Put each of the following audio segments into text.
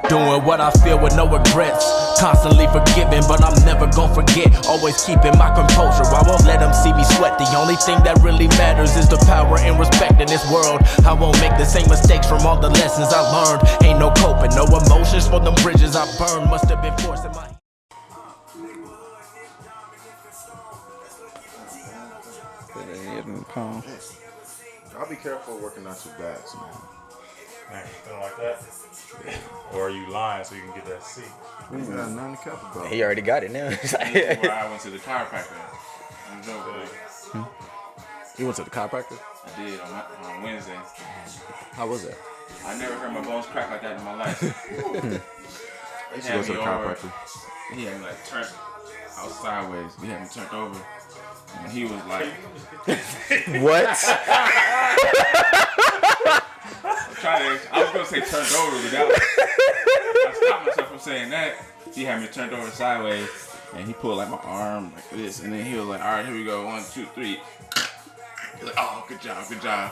Doing what I feel with no regrets. Constantly forgiving, but I'm never gonna forget. Always keeping my composure, I won't let them see me sweat. The only thing that really matters is the power and respect in this world. I won't make the same mistakes from all the lessons I learned. Ain't no coping, no emotions for them bridges I burned. Must have been forcing my... I'll be careful working out your backs, man. Man, you feeling like that? Or are you lying so you can get that seat? We got nothing to cap about. He already got it now. Where I went to the chiropractor. I'm joking. You went to the chiropractor? I did on Wednesday. How was it? I never heard my bones crack like that in my life. I used to go to the chiropractor. He had me like turned out sideways. He had me turned over. And he was like, What? I was gonna say turned over, but that was, I stopped myself from saying that. He had me turned over sideways, and he pulled like my arm like this, and then he was like, "All right, here we go, 1, 2, 3." He's like, "Oh, good job, good job."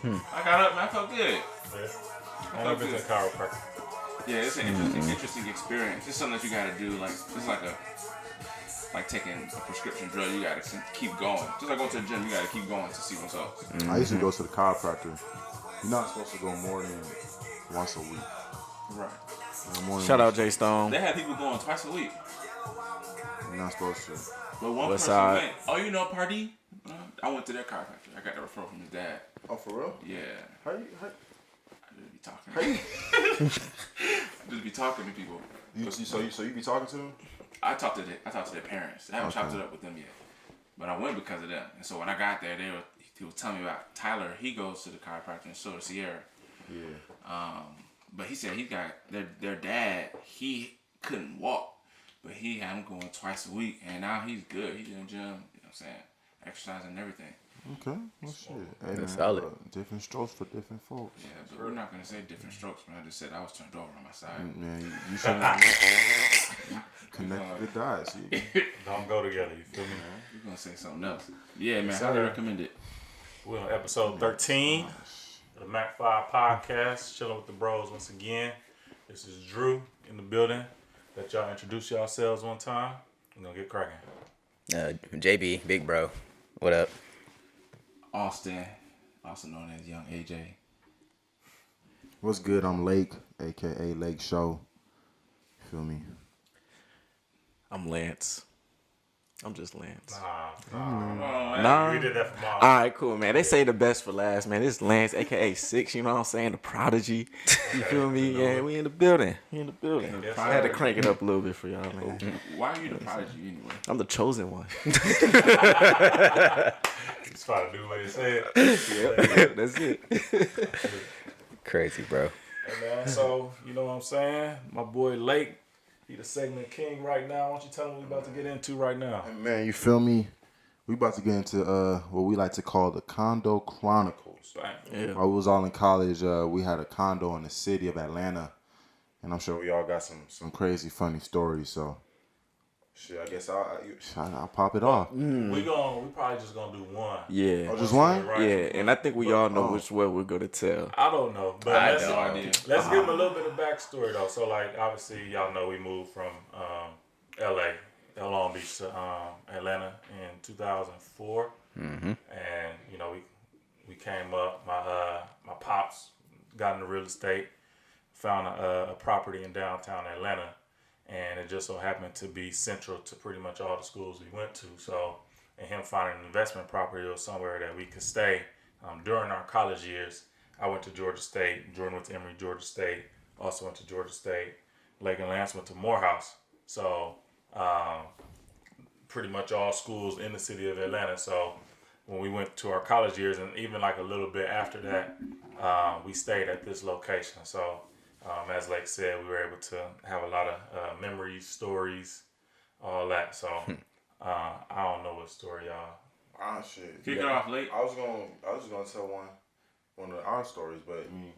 I got up, man. I felt good. I've never been to a chiropractor. Yeah, it's an interesting experience. It's something that you gotta do. Like it's like taking a prescription drug. You gotta keep going. Just like going to the gym, you gotta keep going to see what's up. I used to go to the chiropractor. You're not supposed to go more than once a week. Right. Shout out Jay Stone. They had people going twice a week. You're not supposed to. But one West person side. went, "Oh, you know Pardee?" I went to their chiropractor. I got the referral from his dad. Oh, for real? Yeah. How you? I just be talking. Just be talking to people. So you be talking to them? I talked to their parents. I haven't chopped it up with them yet. But I went because of them. And so when I got there, he was telling me about Tyler. He goes to the chiropractor and so does Sierra. Yeah. But he said he got their dad. He couldn't walk, but he had him going twice a week, and now he's good. He's in the gym. You know what I'm saying? Exercising and everything. Okay. Well, shit. Hey, That's man, solid. Different strokes for different folks. Yeah, but we're not gonna say different strokes. Man, I just said I was turned over on my side. Man, you shouldn't connect the dots. Don't go together, you feel me? You're gonna say something else. Yeah, man. Highly recommend it. We're on episode 13 of the Mac 5 podcast, chilling with the bros once again. This is Drew in the building. Let y'all introduce yourselves one time. We're gonna get cracking. JB, big bro. What up? Austin, also known as Young AJ. What's good? I'm Lake, aka Lake Show. Feel me? I'm Lance. I'm just Lance. Nah. We did that for Mom. All right, cool, man. They say the best for last, man. This is Lance, aka Six. You know what I'm saying? The Prodigy. You feel me? Yeah, we in the building. I had to crank it up a little bit for y'all, man. Why are you the prodigy anyway? I'm the chosen one. Just try to do what he said. Yep, that's it. Crazy, bro. Hey, man, so, you know what I'm saying? My boy Lake, he the segment king right now. Why don't you tell him what we about to get into right now? Man, you feel me? We about to get into what we like to call the Condo Chronicles. Yeah. While we was all in college, we had a condo in the city of Atlanta. And I'm sure we all got some crazy funny stories, so shit, I guess I'll pop it off. We probably just gonna do one. Yeah. Oh, just one? Right. Yeah, and I think we all know which one we're going to tell. I don't know, but I have no idea. Let's give him a little bit of backstory though. So like, obviously, y'all know we moved from L.A., Long Beach to Atlanta in 2004, and you know we came up. My pops got into real estate, found a property in downtown Atlanta, and it just so happened to be central to pretty much all the schools we went to. So, and him finding an investment property or somewhere that we could stay during our college years. I went to Georgia State. Jordan went to Emory, Georgia State. Also went to Georgia State. Lake and Lance went to Morehouse. So, pretty much all schools in the city of Atlanta. So, when we went to our college years, and even like a little bit after that, we stayed at this location. So, as Lake said, we were able to have a lot of memories, stories, all that. So, I don't know what story y'all. Ah, shit. Kick it off, Lake. I was gonna tell one of our stories, but I mean,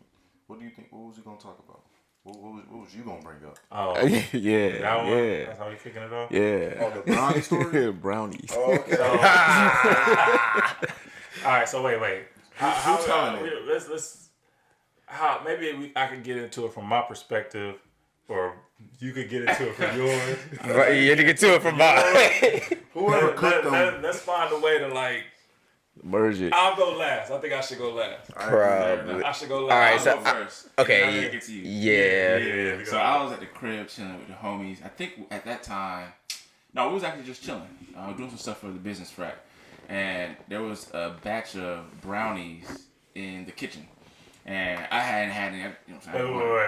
what do you think? What was you gonna talk about? What was you gonna bring up? Oh, Yeah. that one? Yeah. That's how we kicking it off? Yeah. Oh, the brownie story? Brownies. Oh, okay. All right, so wait. Who's telling it? Let's. how maybe I could get into it from my perspective, or you could get into it from yours. Right, you had to get to it from mine. Whoever cooked them. Let's find a way to like. Merge it. I'll go last. I think I should go last. Probably. I should go last. All right, I'll so go first. okay, And then I'll get to you. yeah. Yeah. So I was at the crib chilling with the homies. I think at that time, no, we was actually just chilling, doing some stuff for the business frat, and there was a batch of brownies in the kitchen, and I hadn't had any. You know what I'm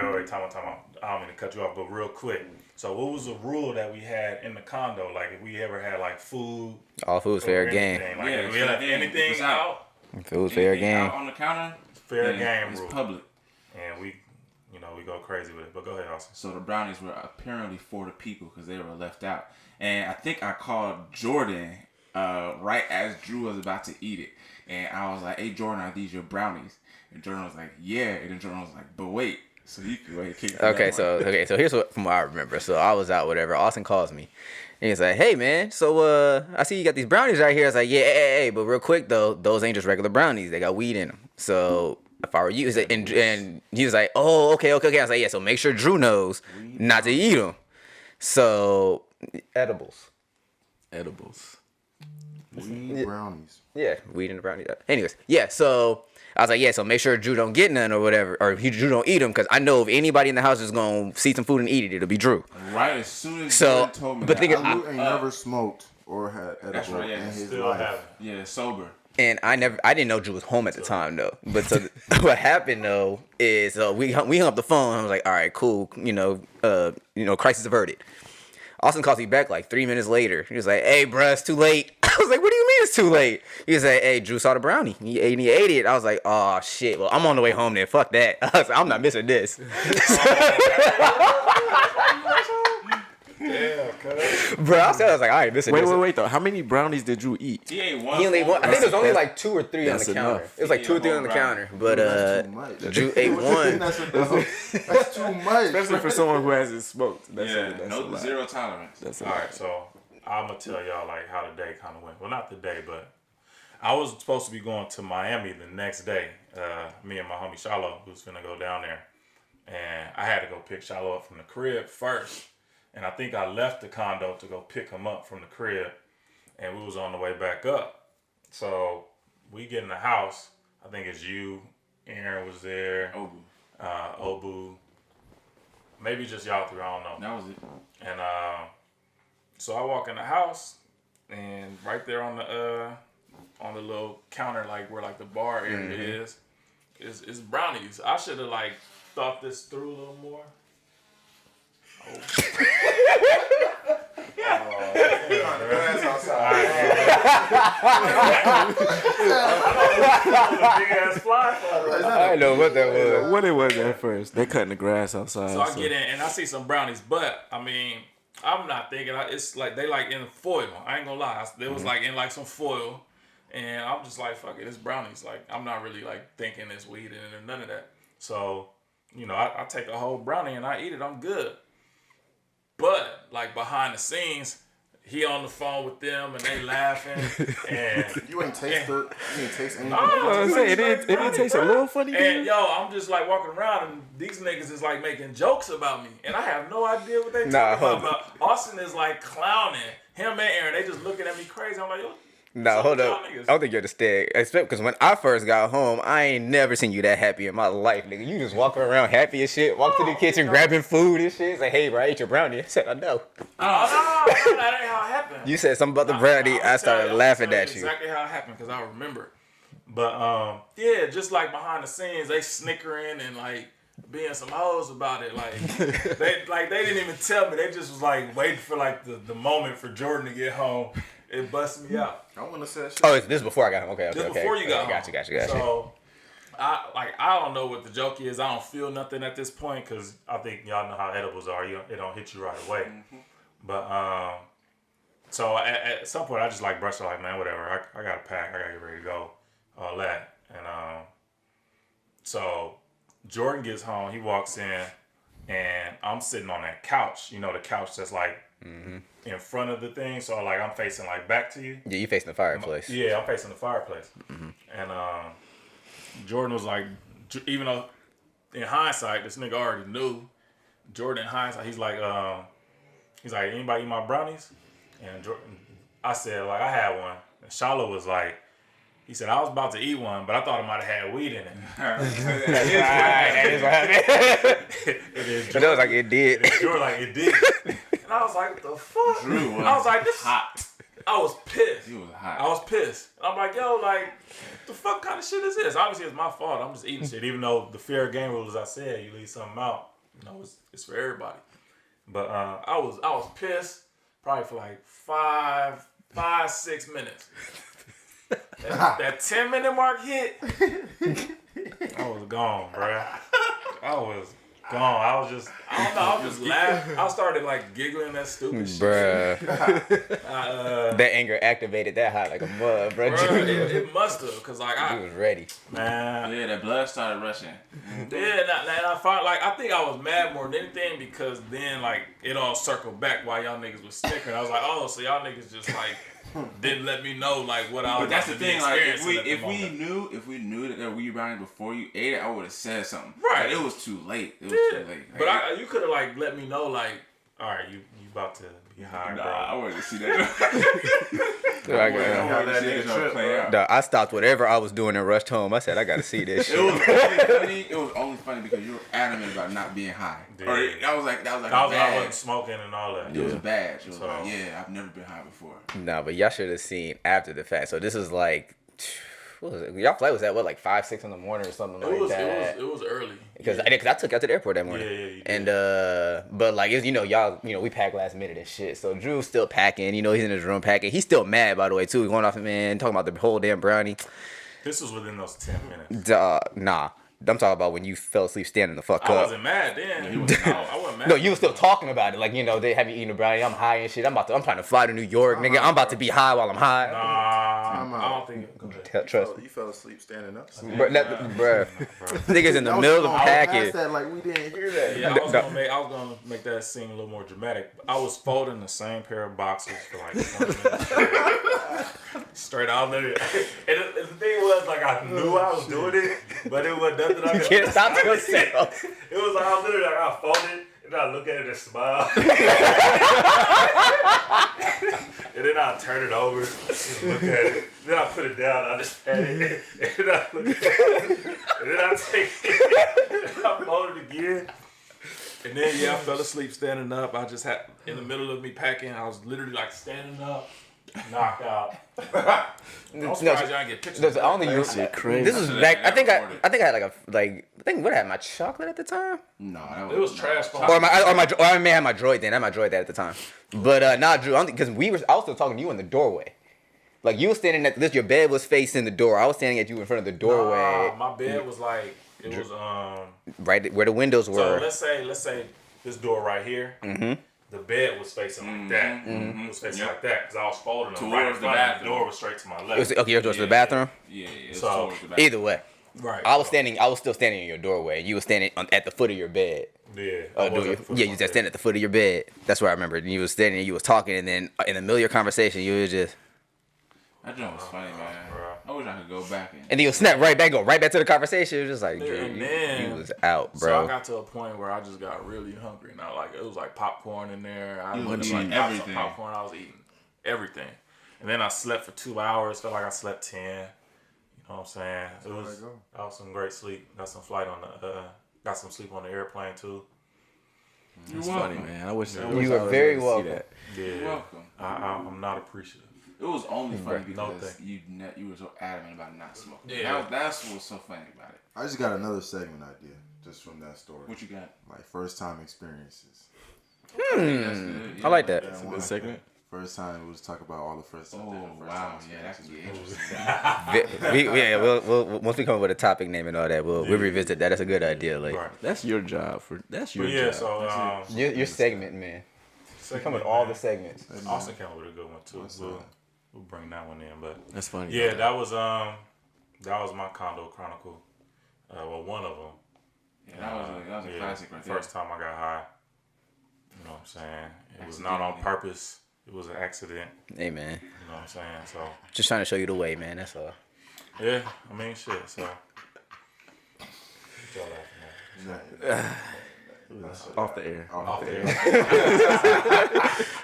saying? Wait. Time out. I don't mean to cut you off, but real quick. So what was the rule that we had in the condo? Like if we ever had like food, All food's or fair anything, game. Like Yeah, if we left fair game. anything It's out. out, Food's fair Anything game. out on the counter, fair then game It's rule. public. And we go crazy with it. But go ahead, Austin. So the brownies were apparently for the people because they were left out. And I think I called Jordan right as Drew was about to eat it. And I was like, hey, Jordan, are these your brownies? And Jordan was like, yeah. And then Jordan was like, but wait. So you can wait. Okay, so here's what from what I remember. So I was out, whatever. Austin calls me. And he's like, hey man, so I see you got these brownies right here. I was like, yeah, hey, but real quick though, those ain't just regular brownies. They got weed in them. So if I were you, and he was like, oh, okay. I was like, yeah, so make sure Drew knows not to eat them. So edibles. Weed brownies. Yeah, weed in the brownie. Anyways, yeah, so I was like, yeah, so make sure Drew don't get none or whatever, or Drew don't eat them, because I know if anybody in the house is going to see some food and eat it, it'll be Drew. Right as soon as So, Jordan told me but that, think Luke ain't never smoked or had That's edible right, yeah. in his Still life. have it. yeah, sober. And I didn't know Drew was home at the time though. But so what happened though is we hung up the phone. I was like, all right, cool, crisis averted. Austin calls me back like 3 minutes later. He was like, hey, bruh, it's too late. I was like, what do you mean it's too late? He was like, hey, Drew saw the brownie. He ate it. I was like, oh, shit. Well, I'm on the way home then. Fuck that. I was like, I'm not missing this. Yeah, cuz. Bro, I was like, all right, missing this. Wait, though. How many brownies did Drew eat? He ate one. He only full I think there's only brownie. like 2 or 3 on That's the counter. enough. It was like 2 or 3 on the counter. But That's too much. Drew ate one. That's too much. Especially for someone who hasn't smoked. That's Yeah, a no lot. zero tolerance. That's a All lot. right, so I'm gonna tell y'all like how the day kind of went. Well, not the day, but I was supposed to be going to Miami the next day. Me and my homie Shiloh, who's gonna go down there, and I had to go pick Shiloh up from the crib first. And I think I left the condo to go pick him up from the crib, and we was on the way back up. So we get in the house. I think it's you, Aaron was there, Obu, maybe just y'all three. I don't know. That was it. And so I walk in the house, and right there on the little counter, like where like the bar area is brownies. I should have like thought this through a little more. Oh. Grass outside. Big ass fly. I didn't know what that was. What it was at first. They cutting the grass outside. So I get in and I see some brownies, but I mean, I'm not thinking. It's like they like in foil. I ain't gonna lie. They was like in like some foil, and I'm just like, fuck it, it's brownies. Like I'm not really like thinking it's weed in it or none of that. So I take a whole brownie and I eat it. I'm good. But like behind the scenes, he on the phone with them and they laughing and You ain't taste anything. I was saying, it didn't taste a little funny to and you? yo, I'm just like walking around and these niggas is like making jokes about me. And I have no idea what they Nah, talking hold about. But Austin is like clowning. Him and Aaron, they just looking at me crazy. I'm like, yo, No, hold up. I don't think you understand. Except because when I first got home, I ain't never seen you that happy in my life, nigga. You just walking around happy as shit, walk to the kitchen, grabbing food and shit. It's like, hey, bro, I ate your brownie. I said, I know. Oh, no, that ain't how it happened. You said something about the brownie. I started laughing at you. Exactly how it happened because I remember. But yeah, just like behind the scenes, they snickering and like being some hoes about it. Like they didn't even tell me. They just was like waiting for like the moment for Jordan to get home. It busted me out. I want to say that shit. Oh, this is before I got home. Okay. Just before you got home. Got you. So I don't know what the joke is. I don't feel nothing at this point because I think y'all know how edibles are. It don't hit you right away. Mm-hmm. But so at some point I just like brushed it like, man, whatever. I got to pack. I got to get ready to go. All that. And so Jordan gets home. He walks in and I'm sitting on that couch. You know, the couch that's like in front of the thing. So like I'm facing like back to you. Yeah, you facing the fireplace. Yeah, I'm facing the fireplace. And Jordan was like, even though in hindsight, this nigga already knew. Jordan in hindsight, he's like, anybody eat my brownies? And Jordan, I said, like, I had one. And Shallow was like, he said, I was about to eat one, but I thought it might have had weed in it. That is what happened. But that was like it did. You were like, it did. And I was like, what the fuck? Drew was I was like, this hot. I was pissed. He was hot. I was pissed. I'm like, yo, like, the fuck kind of shit is this? Obviously, it's my fault. I'm just eating shit. Even though the fair game rules, I said, you leave something out, you know, it's for everybody. But I was pissed probably for like 6 minutes. That 10-minute mark hit, I was gone, bruh. I was gone. I was just laughing. I started like giggling that stupid shit. Bruh. That anger activated that hot like a mud, bro. It must have, cause like He was ready. man. Yeah, that blood started rushing. Yeah, and I found like I think I was mad more than anything because then like it all circled back while y'all niggas was snickering. I was like, oh, so y'all niggas just like didn't let me know like what I was. But that's the thing, like if we experiencing knew that there were weed brownies before you ate it, I would have said something. Right. But it was too late. It was too late. But you could have like let me know like, all right, you about to be high, Nah, bro. I wanted to see that. I wanted to see that joke play out. I stopped whatever I was doing and rushed home. I said, I gotta see this It shit. was only funny. It was only funny because you were adamant about not being high. Yeah. Or that was like I a badge. wasn't smoking and all that. It was a badge. It was So- like, yeah, I've never been high before. Nah, but y'all should have seen after the fact. So this is like, what was it? Y'all flight was at what, like 5, 6 in the morning or something like that? It was early. Because I took y'all to the airport that morning. Yeah, you did. And but like it's, we packed last minute and shit. So Drew's still packing. He's in his room packing. He's still mad, by the way, too. Going off, man, talking about the whole damn brownie. This was within those 10 minutes. Nah, I'm talking about when you fell asleep standing the fuck I up. wasn't mad then. I wasn't mad. No, you were still talking about it. Like, they have you eating a brownie. I'm high and shit. I'm trying to fly to New York, nigga. I'm about to be high while I'm high. Nah, I don't think. Go ahead. Trust me. You fell asleep standing up. Bruh. Niggas in the middle of the package. That like we didn't hear that. Yeah, I was gonna make that scene a little more dramatic. I was folding the same pair of boxers for like 20 minutes straight out there. And the thing was, like, I knew I was doing it, but it was nothing I You could. can't stop yourself. It was like I was literally like I folded and I look at it and smile, and then I turn it over and look at it. Then I put it down. I just pat it, and I look at it, and then I take it, and I fold it again. And then I fell asleep standing up. I just had in the middle of me packing. I was literally like standing up, knocked out. I'm surprised y'all get pictures. I don't think you. Shit crazy. This was back. I think I had what I had my chocolate at the time, No, It was trash. or I may have my droid then. I had my droid at the time, but nah, Drew, because I was still talking to you in the doorway. Like you were standing at this, your bed was facing the door. I was standing at you in front of the doorway, My bed was like it was right where the windows So were. let's say this door right here. Mm-hmm. The bed was facing like that. It was facing like that because I was folding them Towards right in the front. The bathroom. door was straight to my It was, left. okay, yours was to the bathroom. Yeah, it's So, towards the bathroom. Either way, Right. I was still standing in your doorway. You were standing at the foot of your bed. Yeah. Oh, do you? Yeah, you just standing at the foot of your bed. That's where I remember. And you was standing and you was talking, and then in the middle of your conversation, you was just. That joint was funny, man. I wish I could go back and. And then you snap right back, go right back to the conversation. It was just like, Yeah, Drew, and you then- was out, So I bro. got to a point where I just got really hungry. Now, like it was like popcorn in there. I You was was like eating lots of everything. popcorn. I was eating everything, and then I slept for 2 hours. Felt like I slept 10. You know what I'm saying? That was some great sleep. Got some got some sleep on the airplane too. It's funny, man. I wish I You wish were I was very able to see welcome. that. Yeah. You're welcome. I'm not appreciative. It was only funny No because thing. you were so adamant about not smoking. Yeah. That's what's so funny about it. I just got another segment idea just from that story. What you got? Like first time experiences. That's good. I like that. That's a good segment. First time we'll just talk about all the first time. Oh wow, yeah, that could get interesting. We'll once we come up with a topic name and all that, we'll revisit that. That's a good idea. Like Right. That's your job. That's your But yeah, job. so your segment, man. You come with all the segments. Austin came up with a good one too. We'll bring that one in, but That's funny. yeah, that was my condo chronicle. Well, one of them. Yeah, that was a classic right there. First time I got high. You know what I'm saying? It was not on purpose. It was an accident. Hey, man. You know what I'm saying? So Just trying to show you the way, man. That's all. yeah, I mean shit. So what y'all laughing Off the air. Off the air.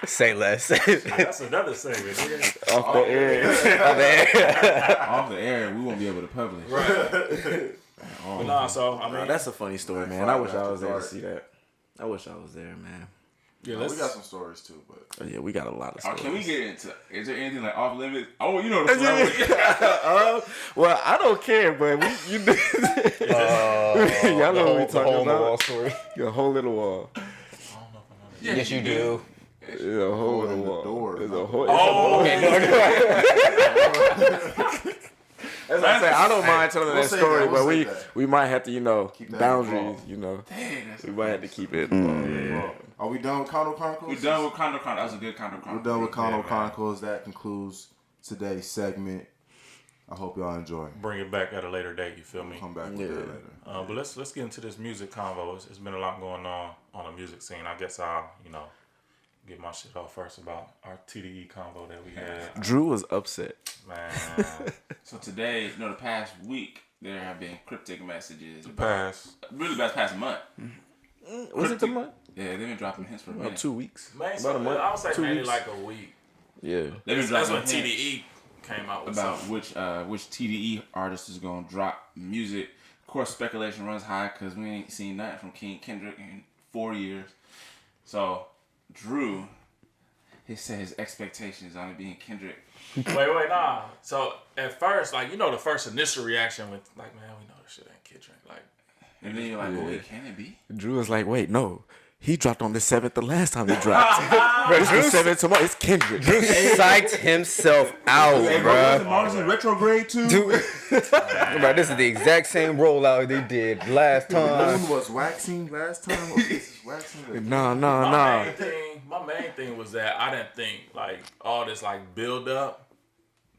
Say less. That's another segment. Nigga. Off the air. Off the air, we won't be able to publish. But nah, so I mean, That's a funny story, man. I wish I was there to see that. I wish I was there, man. yeah, We got some stories too, but Oh, yeah, we got a lot of stories. Can we get into? Is there anything like off limits? Oh, you know the flow. Well, I don't care, but you y'all know what we talking about. Story. Your whole little wall. Yes, you do. It's a whole little in the wall. door, It's man. a whole. Okay, no. That's what I say. I don't mind telling we'll that say story, that, we'll but say that. we might have to, Keep that boundaries, involved. Dang, that's We might have to keep it. Are we done with Condo Chronicles? We're done with Condo Chronicles. That was a good Condo We're Chronicles. done with Condo Yeah, man. Chronicles. That concludes today's segment. I hope y'all enjoy. bring it back at a later date. You feel me? Come back with Yeah. that later. But let's get into this music convo. It's been a lot going on the music scene. I guess I'll get my shit off first about our TDE convo that we had. Drew was upset. Man, So today, the past week, there have been cryptic messages. pass. Really, about the past month. Was it the month? Yeah, they've been dropping hints for a About minute. 2 weeks. Man, About a month. I would say 2 mainly weeks. like a week. Yeah. They've been That's dropping when hints TDE came out with about something. which TDE artist is gonna drop music. Of course, speculation runs high because we ain't seen nothing from King Kendrick in 4 years. So Drew, he said his expectations on it being Kendrick. Wait, nah. So at first, the first initial reaction with man, we know this shit ain't Kendrick. And then you're like, well, wait, can it be? Drew was like, wait, no. He dropped on the 7th the last time he dropped. It's the 7th tomorrow. It's Kendrick. Psyched himself out, bro. Mars in retrograde too. Bro, this is the exact same rollout they did last time. Moon was waxing last time. What was this? Waxing. Nah. My main thing was that I didn't think all this build up.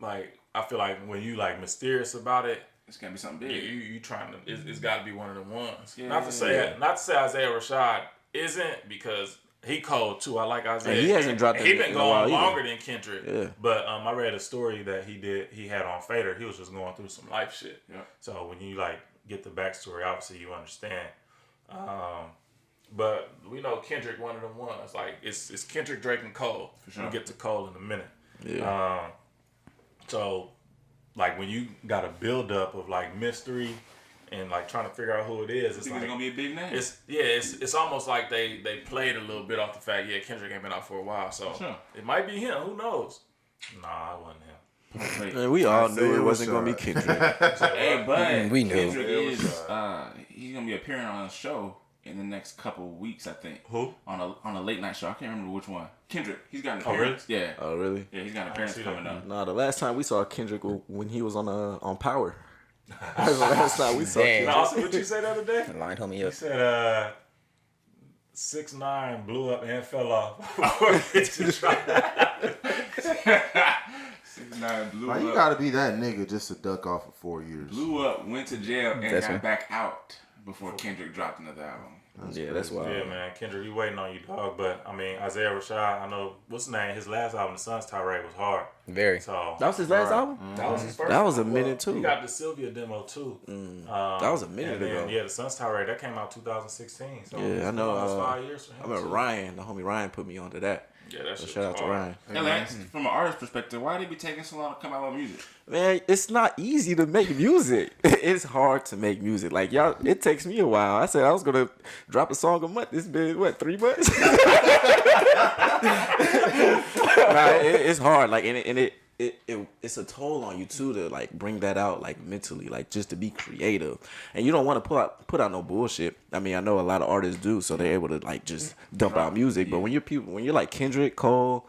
I feel like when you mysterious about it, It's gonna be something big. you trying to. It's got to be one of the ones. Yeah, not to say Isaiah Rashad isn't, because he cold too. I like Isaiah. And he hasn't dropped He in been a while going either. longer than Kendrick. Yeah. But I read a story that he had on Fader. He was just going through some life shit. Yeah. So when you get the backstory, obviously you understand. But we know Kendrick one of them ones. It's Kendrick, Drake, and Cole. For sure. We'll get to Cole in a minute. Yeah. So when you got a build up of mystery and trying to figure out who it is, it's Think it's gonna be a big name. it's almost like they played a little bit off the fact Kendrick ain't been out for a while, so Sure. it might be him. Who knows? Nah, it wasn't him. Wait. Man, we all Isaiah knew it wasn't Rashad. going to be Kendrick. Hey, but We knew. Kendrick is he's gonna be appearing on a show in the next couple of weeks, I think. Who? On a late night show. I can't remember which one. Kendrick. He's got an Oh, really? appearance. Yeah. Oh, really? Yeah, he's got an appearance see that. coming up. Nah, the last time we saw Kendrick when he was on Power. That's the last time we saw Damn. Kendrick. And also, what you say the other day? Line homie You up. said 6ix9ine blew up and fell off before it dropped. 6ix9ine blew Why you up. gotta be that nigga just to duck off for 4 years? Blew up, went to jail, and That's got right. back out before Kendrick dropped another album. Yeah, that's why. Yeah, man, Kendrick, we waiting on you, dog. But Isaiah Rashad, I know what's his name. His last album, The Sun's Tirade, was hard. Very. So That was his last album? that was his first. That was a one. minute, too. He got the Sylvia demo too. That was a minute and then, ago. Yeah, The Sun's Tirade that came out 2016. So Yeah, it's I been know. almost 5 years for him. I remember too. Ryan, the homie Ryan, put me onto that. Yeah, that So shit shout out was to hard. Ryan. Hey, Lance, from an artist perspective, why did it be taking so long to come out with music? Man, it's not easy to make music. It's hard to make music. Y'all, it takes me a while. I said I was gonna drop a song a month. It's been 3 months? It's hard. It's a toll on you too to bring that out mentally, just to be creative. And you don't want to put out no bullshit. I mean, I know a lot of artists do, so they're able to just dump out music. But when you're like Kendrick, Cole,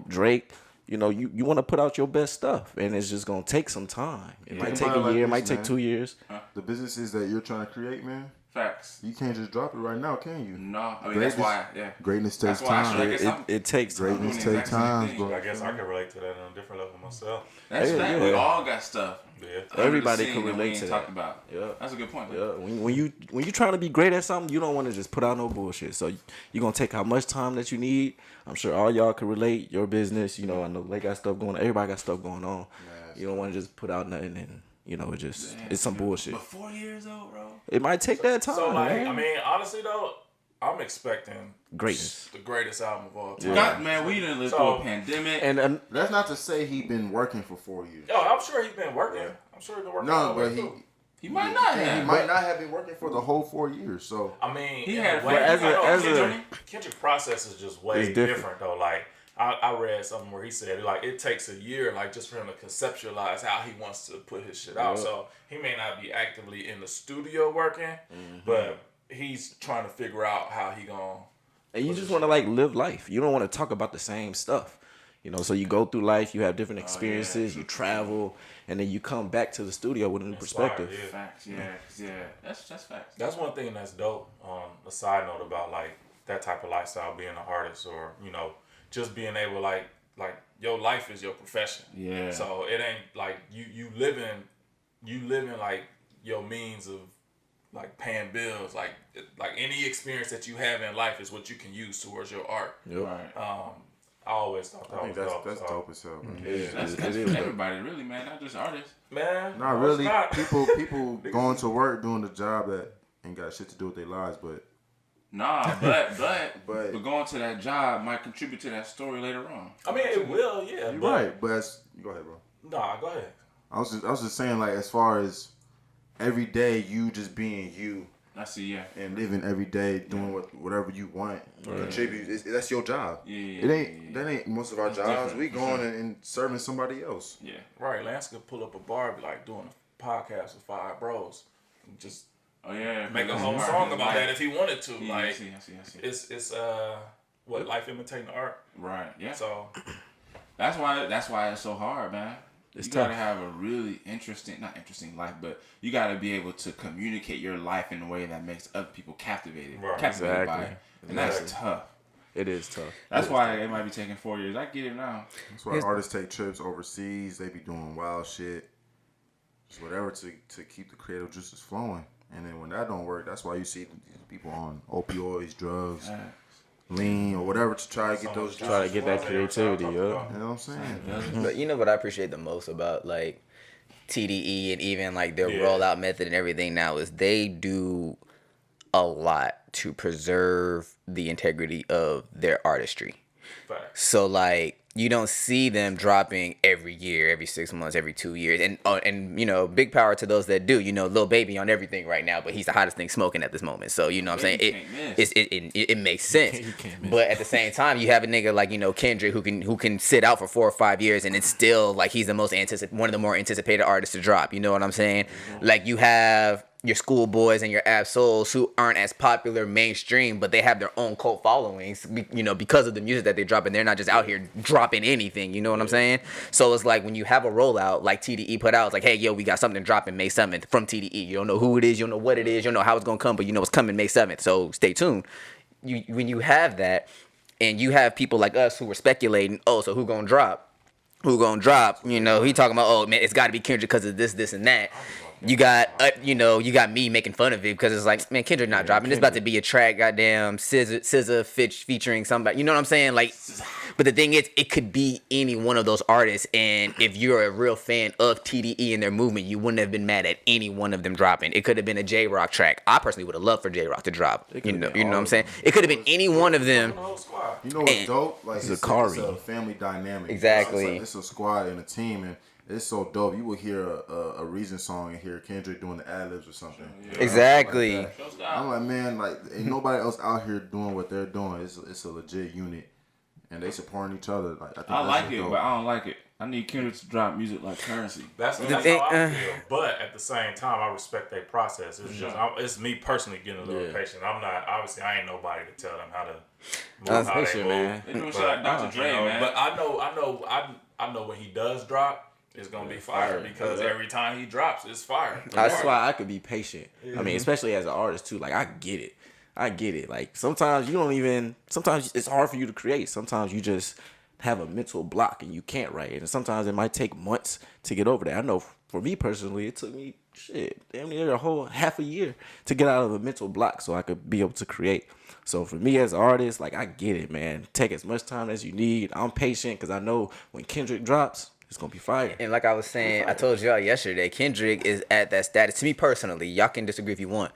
Drake. You want to put out your best stuff, and it's just gonna take some time. It might take a year, it might take 2 years. The businesses that you're trying to create, man, Facts. you can't just drop it right now, can you? No, I mean, Greatness- that's why, yeah. Greatness takes That's why I time. should- I guess I'm- It takes time. Greatness doing the takes exact same time, thing. bro. I guess I can relate to that on a different level myself. That's Yeah, fact. yeah. We all got stuff. Yeah. Everybody under the can scene that we relate ain't to talked that. about. Yeah. That's a good point. Yeah, when you trying to be great at something, you don't want to just put out no bullshit. So you're gonna take how much time that you need. I'm sure all y'all can relate. Your business, I know they got stuff going on. Everybody got stuff going on. You don't want to just put out nothing and You know, it's some bullshit. But 4 years old, bro. It might take that time. So like, man. I mean, honestly though, I'm expecting Greatness. the greatest album of all time. God, man, we done lived through a pandemic. And That's not to say he been working for 4 years. Yo, I'm sure he's been working. I'm sure he's been working. all No, the way but through. he might not he have. might not have been working for the whole 4 years. So I mean, He in had- a way, but Kendrick process is just way It's different. different though. Like I read something where he said like it takes a year like just for him to conceptualize how he wants to put his shit out. So he may not be actively in the studio working, but he's trying to figure out how he gonna. And you just want to like live life. You don't want to talk about the same stuff. You know, so you go through life, you have different experiences, you travel, and then you come back to the studio with a new perspective. Yeah. Facts, yeah. That's facts. That's one thing that's dope. On a side note about like that type of lifestyle, being an artist, or just being able like your life is your profession. Yeah. So it ain't like you living like your means of like paying bills, like any experience that you have in life is what you can use towards your art. Right. I always thought that I think was that's dope. dope as hell, man. That's it for is dope. everybody, really, man. Not just artists. Man, Not no, it's really. not. People going to work doing the job that ain't got shit to do with their lives, but Nah, but going to that job might contribute to that story later on. I mean, it will, yeah. you're but, right. But go ahead, bro. Nah, go ahead. I was just saying, like, as far as every day you just being you I see, yeah. and living every day doing whatever you want, contribute. That's your job. Yeah. It ain't that ain't most of our It's jobs. different, We for going sure. and serving somebody else. Yeah. Right, Lance could pull up a bar, be like doing a podcast with 5 bros, and just Oh, yeah. make a That's whole smart. song about Like, that if he wanted to. Yeah, like, I see. it's what life imitating art. Right, yeah. So That's why it's so hard, man. It's you tough. gotta have a really not interesting life, but you gotta be able to communicate your life in a way that makes other people captivated by Exactly. it. And that's tough. It is tough. That's why it might be taking 4 years. I get it now. That's why artists take trips overseas. They be doing wild shit, just whatever to keep the creative juices flowing. And then when that don't work, that's why you see these people on opioids, drugs, lean, or whatever to try to get those. Try to get that creativity, yo. You know what I'm saying? But you know what I appreciate the most about like TDE and even like their Yeah. rollout method and everything now is they do a lot to preserve the integrity of their artistry. facts. So like you don't see them dropping every year, every 6 months, every 2 years, and you know, big power to those that do. You know, Lil Baby on everything right now, but he's the hottest thing smoking at this moment. So you know what I'm saying? Baby can't miss. It makes sense. You can't miss. But at the same time, you have a nigga like Kendrick who can sit out for 4 or 5 years and it's still like he's the one of the more anticipated artists to drop. You know what I'm saying? Like you have your Schoolboys and your Ab-Souls who aren't as popular mainstream, but they have their own cult followings, because of the music that they drop, and they're not just out here dropping anything. You know what I'm saying? So it's like when you have a rollout like TDE put out, it's like, hey, yo, we got something dropping May 7th from TDE. You don't know who it is, you don't know what it is, you don't know how it's gonna come, but you know it's coming May 7th. So stay tuned. When you have that, and you have people like us who were speculating, oh, so who gonna drop? Who gonna drop? You know, he talking about, oh man, it's got to be Kendrick because of this, and that. You got, you got me making fun of it because it's like, man, Kendrick not dropping. It's about to be a track, goddamn SZA featuring somebody. You know what I'm saying? Like, but the thing is, it could be any one of those artists, and if you're a real fan of TDE and their movement, you wouldn't have been mad at any one of them dropping. It could have been a J-Rock track. I personally would have loved for J-Rock to drop. You know what I'm saying? It could have been any one of them. The whole squad. You know what's dope? Like it's Zakari. a family dynamic. Exactly. It's a squad and a team, and it's so dope. You will hear a Reason song and hear Kendrick doing the ad-libs or something. Exactly. Like that. I'm like, man, like ain't nobody else out here doing what they're doing. It's a legit unit, and they supporting each other. Like I think I that's like what's it, dope. but I don't like it. I need Kendrick to drop music like Currency. That's how I feel. But at the same time, I respect their process. It's just it's me personally getting a little patient. I'm not obviously I ain't nobody to tell them how to move, how they patient, move. man. They doing shit like Dr. Dre, man. But I know when he does drop, it's gonna be fire because every time he drops, it's fire. That's why I could be patient. I mean, especially as an artist too. Like I get it. Like sometimes sometimes it's hard for you to create. Sometimes you just have a mental block and you can't write. And sometimes it might take months to get over that. I know for me personally, it took me damn near a whole half a year to get out of a mental block so I could be able to create. So for me as an artist, like I get it, man. Take as much time as you need. I'm patient because I know when Kendrick drops, it's gonna be fire. And like I was saying, I told y'all yesterday, Kendrick is at that status. To me personally, y'all can disagree if you want.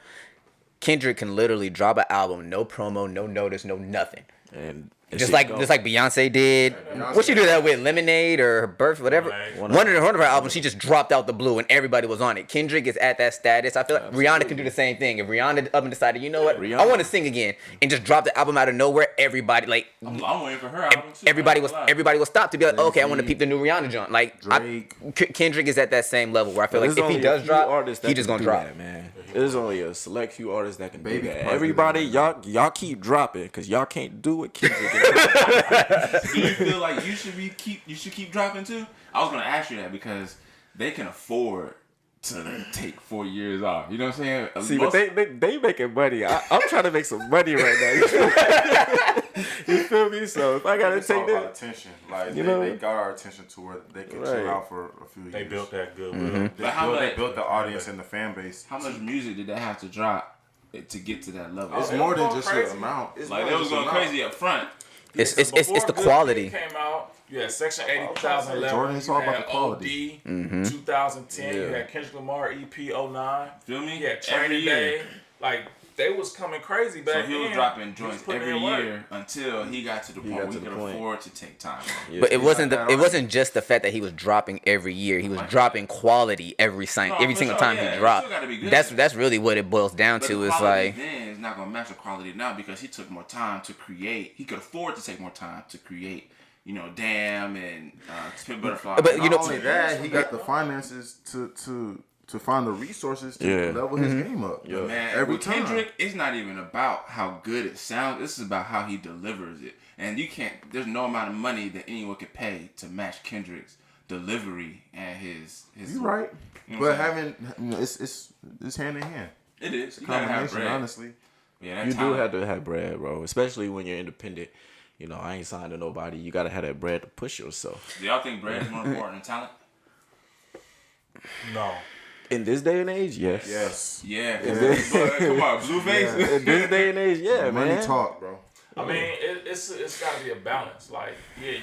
Kendrick can literally drop an album, no promo, no notice, no nothing. And Just like Beyonce did. What she do that with? Lemonade or her birth, whatever. Lemonade. One of her albums, she just dropped out the blue and everybody was on it. Kendrick is at that status. I feel like Rihanna can do the same thing. If Rihanna up and decided, you know what, I want to sing again, and just drop the album out of nowhere, everybody like I'm waiting for her album too. everybody will stop to be like, oh, okay, I want to peep the new Rihanna joint. Like Drake. Kendrick is at that same level where I feel There's like if he only a does few drop, artists that he just can gonna do drop. that, man. There's only a select few artists that can Baby do that. Parker Everybody, did y'all keep dropping because y'all can't do what Kendrick. Do you feel like you should keep dropping too? I was gonna ask you that because they can afford to take 4 years off. You know what I'm saying? See, but they making money. I'm trying to make some money right now. You feel me? So if I gotta It's all take about that, attention. Like You know? they got our attention to where they could Right. chill out for a few years. They built that goodwill. Mm-hmm. They built the audience and the fan base. how much music did that have to drop to get to that level? It's They more was than going just crazy. the amount. It's Like more they than was just going the amount. crazy up front. It's Before the Good quality. Kid came out. You had Section 80, 2011. Jordan, it's you all about had the quality. OD, 2010. You Yeah. had Kendrick Lamar, EP 09. Feel me? You had Every Training year. Day. Like, they was coming crazy back So then. he was dropping He was joints putting every in work. year until he got to the point got where to he the could point. afford to take time off. But it wasn't that it wasn't just the fact that he was dropping every year. He was dropping quality every No, every for single sure, time yeah. he It dropped. still gotta be good. That's really what it boils down But to. the It's quality like then is not gonna match the quality now because he took more time to create. He could afford to take more time to create. You know, Damn and Pimp Butterfly. But Not you know- only that, he got the finances to find the resources to Yeah. level his game up. Yeah. Man, Every with time. Kendrick, it's not even about how good it sounds. This is about how he delivers it. And you can't. There's no amount of money that anyone could pay to match Kendrick's delivery and his. You're right. You know But what I'm having it's hand in hand. It is. You gotta have Combination, bread. honestly. Yeah, that you do talent. have to have bread, bro. Especially when you're independent. You know, I ain't signed to nobody. You gotta have that bread to push yourself. Do y'all think bread is more important than talent? No. In this day and age, yes. Yes. Yeah. But, come on, Blueface. In this day and age, yeah, Money man. talk, bro. I mean, it's got to be a balance. Like, yeah,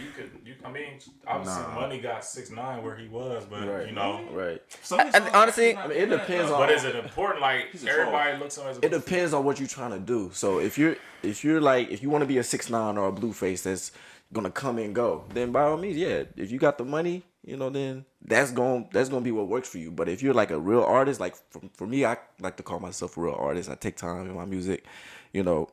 I mean, obviously, Money got 6'9" where he was, but Right. you know. Right. And honestly, I mean, it depends on- But is it important? Like, He's a everybody looks at him as a It depends on what you're trying to do. So if you want to be a 6'9" or a Blueface that's gonna come and go, then by all means, yeah. If you got the money, you know, then that's gonna be what works for you. But if you're like a real artist, like for me, I like to call myself a real artist. I take time in my music. You know,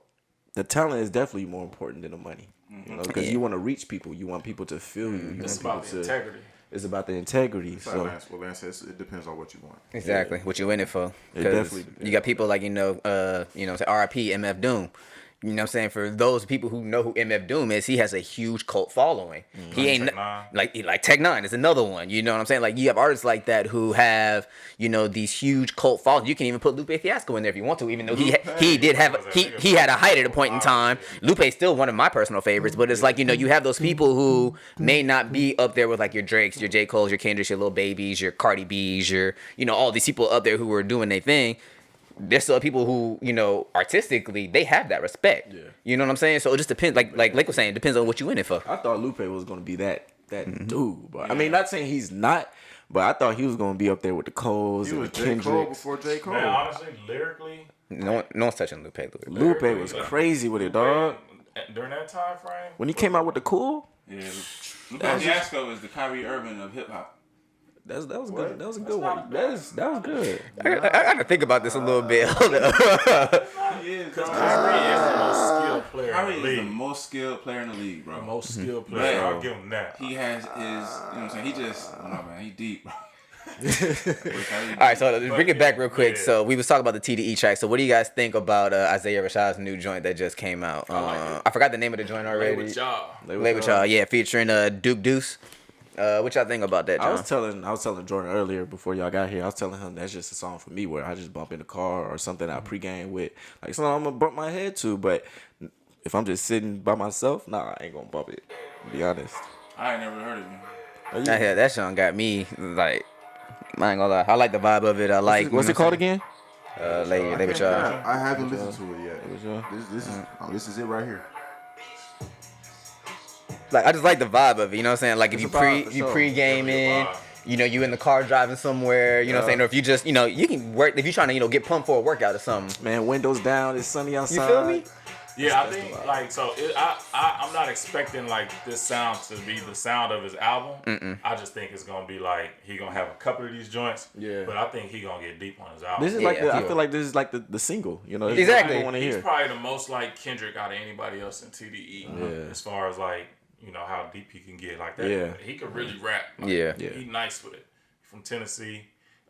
the talent is definitely more important than the money. You know, because you want to reach people. You want people to feel you. You It's want about people the to. integrity. It's about the integrity. So, So what Lance says, it depends on what you want. exactly what you in it for. It 'Cause definitely depends. you got people like say RIP MF Doom. You know what I'm saying? For those people who know who MF Doom is, he has a huge cult following. He ain't Tech Nine. like Tech Nine is another one. You know what I'm saying? Like you have artists like that who have these huge cult followings. You can even put Lupe Fiasco in there if you want to, even though he did have he had a height at a point in time. Lupe's still one of my personal favorites, but it's like you have those people who may not be up there with like your Drakes, your J. Cole's, your Kendricks, your Lil Babies, your Cardi B's, your all these people up there who are doing their thing. There's still people who, artistically, they have that respect. Yeah. You know what I'm saying? So it just depends. Like Lake was saying, it depends on what you in it for. I thought Lupe was gonna be that dude, but I mean, not saying he's not, but I thought he was gonna be up there with the Coles He and was the J. Cole Kendricks. before J. Cole. Man, honestly, lyrically, No one's touching Lupe. Lupe was crazy with it, dog. during that time frame, When he came out with the Cool, Yeah. Lupe Fiasco is the Kyrie Irving of hip hop. that was good. That was a good one. That was good. I gotta think about this a little bit. Hold up. He is, because bro. Kyrie is the most skilled player Kyrie in the is the league. most skilled player in the league, bro. Most skilled player. Bro. I'll give him that. He has his, you know what I'm saying? He just, I don't know, man. He deep, bro. All right, so let's bring it back real quick. Yeah. So we was talking about the TDE track. So what do you guys think about Isaiah Rashad's new joint that just came out? I forgot the name of the joint Play already. with y'all. Lay with y'all, yeah, featuring Duke Deuce. What y'all think about that, I John? was telling Jordan earlier before y'all got here. I was telling him that's just a song for me where I just bump in the car or something I pregame with, like something I'm gonna bump my head to. But if I'm just sitting by myself, nah, I ain't gonna bump it. To be honest. I ain't never heard of him. I hear that song got me like. I ain't gonna lie. I like the vibe of it. I like. What's it called again? Lay with y'all. I haven't listened to it yet. y'all. This is it right here. Like I just like the vibe of it. You know what I'm saying? Like if It's you a vibe, for you sure. pre-gaming. Vibe. You know, you in the car driving somewhere, you know what I'm saying? Or if you just, you know, you can work, if you're trying to, you know, get pumped for a workout or something. Man, windows down. It's sunny outside. You feel me? Yeah, I think like so. I'm not expecting like this sound to be the sound of his album. I just think it's gonna be like he gonna have a couple of these joints. Yeah. But I think he gonna get deep on his album. This is Yeah, like yeah. I feel like this is like the single. You know, Exactly. Want to He's hear. probably the most like Kendrick out of anybody else in TDE. Yeah. As far as like you know how deep he can get like that. Yeah. He could really rap. Like, Yeah. Yeah. He nice with it. From Tennessee.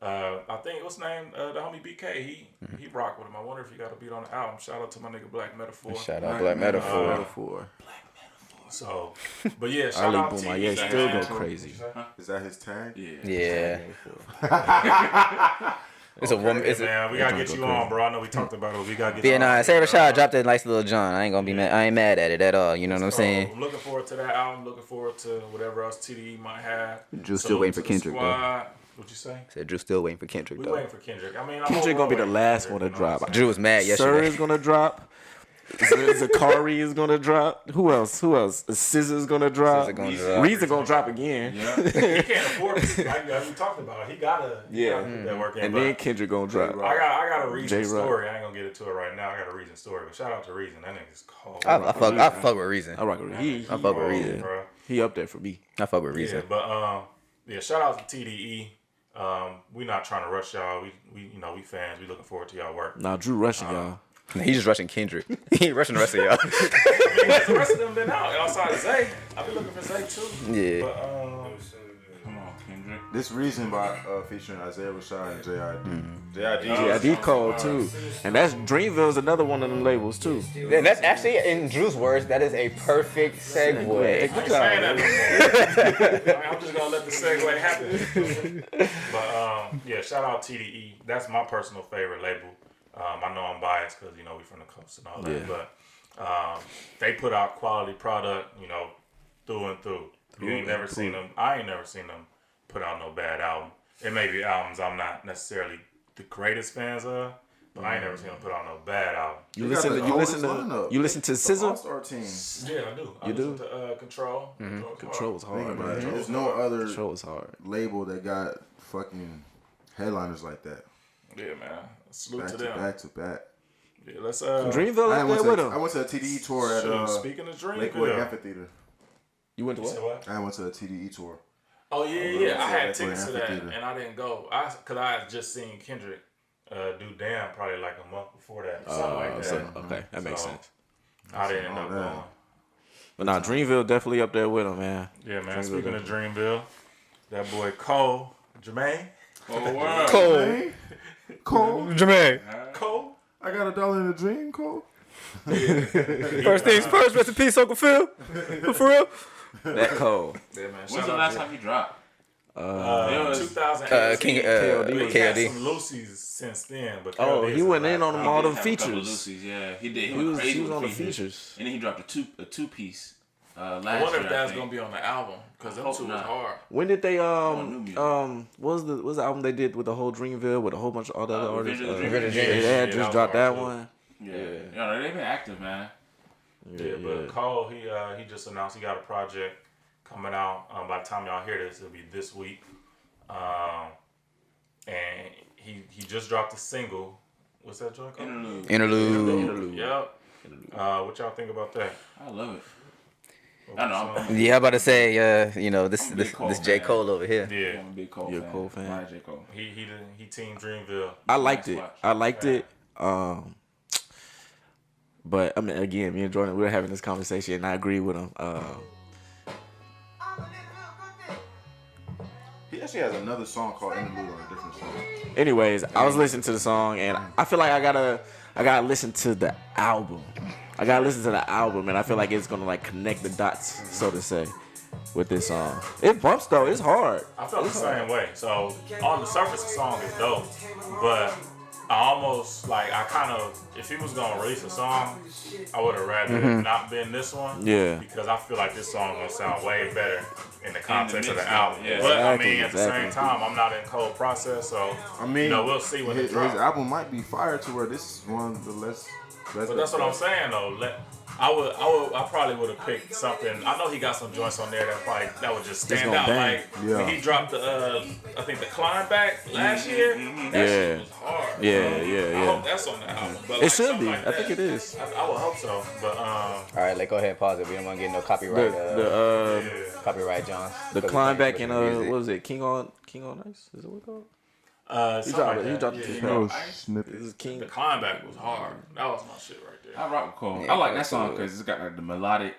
I think what's his name? The homie BK. He rock with him. I wonder if he got a beat on the album. Shout out to my nigga Black Metaphor. Shout out Black Metaphor. Metaphor. So, but yeah, shout Ali out Boom, to yeah, TDE, still man. go crazy. Is that his tag? Yeah. Yeah. It's a woman. Hey, It's a, man, we gotta Joint get go you on, crazy. bro. I know we talked about it. We gotta get yeah, you nah, on. Sarah Rashad dropped that nice little John. I ain't gonna be mad. I ain't mad at it at all. You know what I'm So, saying? I'm looking forward to that album. Looking forward to whatever else TDE might have. Drew's still Salute waiting for to the Kendrick, though. squad. What'd you say? Said Drew still waiting for Kendrick We though. waiting for Kendrick. I mean, I'm Kendrick overall gonna be the waiting for last Kendrick, one to you know what I'm drop. saying? Drew was mad Sir yesterday. is gonna drop. Zakari is gonna drop. Who else? SZA's gonna drop. SZA gonna drop. Reason gonna drop again. He can't afford it. Like we talked about, he gotta put that work in. And but then Kendrick gonna drop. I got a Reason J-Rock. story. I ain't gonna get into it right now. I got a Reason story, but shout out to Reason. That nigga's cold. I fuck with Reason. I rock with he I fuck with Reason. Bro. he up there for me. I fuck with Yeah, Reason. but shout out to TDE. We not trying to rush y'all. We you know we fans. We looking forward to y'all work. Now Drew rushing y'all. He's just rushing Kendrick. He ain't rushing the rest of y'all. The rest of them been out outside of Zay. I be looking for Zay too. Yeah. But Come on, Kendrick. This Reason by featuring Isaiah Rashad and JID. JID. Yeah, D Cole too. And that's Dreamville's another one of them labels too. And that's actually, in Drew's words, that is a perfect segue. I ain't saying that no more. I'm just gonna let the segue happen. But yeah, shout out TDE. That's my personal favorite label. I know I'm biased because you know we from the coast and all that, Yeah. but they put out quality product, you know, through and through. You ain't never seen them. I ain't never seen them put out no bad album. It may be albums I'm not necessarily the greatest fans of, but I ain't never seen them put out no bad album. You They got listen the to oldest lineup. you listen to The SZA. All-Star team. Yeah, I do. I You listen do? to Control. Control was Think hard, about it. man. There's no other Control was hard. label that got fucking headliners like that. Yeah, man. Salute Back to to them. back to back. Yeah, let's Dreamville I up went there with to him. I went to a TDE tour at shoot, speaking of Lakewood Dreamville. Amphitheater. You went to You said what? what? I went to a TDE tour. Oh yeah. I had Lakewood tickets to that, Amphitheater. and I didn't go. Cause I had just seen Kendrick do Damn probably like a month before that, something like that. Okay, that makes So, sense. I didn't end all up that. going. But nah, Dreamville definitely up there with him, man. Yeah, man. Dreamville Speaking of Dreamville, that boy Cole, Jermaine, Oh, wow. Cole. Hey, Cole, Jermaine. Cole. I got $1 in a dream, Cole. First things first, rest in peace, Uncle Phil. For real? That cold. Yeah, man. When's Shout the out last to- time he dropped? 2018. King, KOD. He KOD. had some Lucy's since then, but Oh, KOD he is went the in last on them time. all He them did have a couple of features. Lucy's, yeah, he did. He, He was was crazy on the with features. And then he dropped a two piece. Last I wonder year, if that's think. gonna be on the album because them Hope two was not. hard. When did they new music. what was the album they did with the whole Dreamville with a whole bunch of all the other artists? Revenge of the Revenge of the Yeah, Dreamers. they had Yeah, just that dropped was that hard, one. Yeah, they've been active, man. Yeah, but Cole, he just announced he got a project coming out. By the time y'all hear this, it'll be this week. And he just dropped a single. What's that joint called? Interlude. Yep. What y'all think about that? I love it. I know. Yeah, I'm about to say, you know, this I'm a big Cole this J. fan. Cole over here. Yeah, I'm a big Cole You're a fan. Cole fan. I like J. Cole. he team Dreamville. I liked Nice it. watch. I liked it. But I mean, again, me and Jordan, we were having this conversation, and I agree with him. He actually has another song called Interlude on a different song. Anyways, I was listening to the song, and I feel like I gotta listen to the album. I gotta listen to the album, and I feel like it's gonna like connect the dots, so to say, with this song. It bumps though. It's hard. I felt the same way. So on the surface, the song is dope, but I almost like if he was gonna release a song, I would have rather it not been this one. Yeah. Because I feel like this song gonna sound way better in the context of the mix, album. yeah. But Exactly, I mean, at the same exactly. time, I'm not in cold process, so I mean, you know, we'll see when it his drops. album might be fire to where this is one of the less. But that's what I'm saying though. I probably would have picked something. I know he got some joints on there that would just stand gonna out. bang. Like Yeah. when he dropped the I think the Climb Back last year. That shit was hard. Yeah, bro. yeah, I yeah. hope that's on the album. But It like, should something be. like I think that. it is. I would hope so. But All right, like go ahead and pause it. We don't want to get no copyright. Copyright, John. The climb back in what was it? King on Ice? Is it what it's called? He dropped it. He dropped it. Yeah, Oh, This snippet. is King. the Climb Back was hard. That was my shit right there. I rock with Cole. Yeah, I like that that's song cool. because it's got like the melodic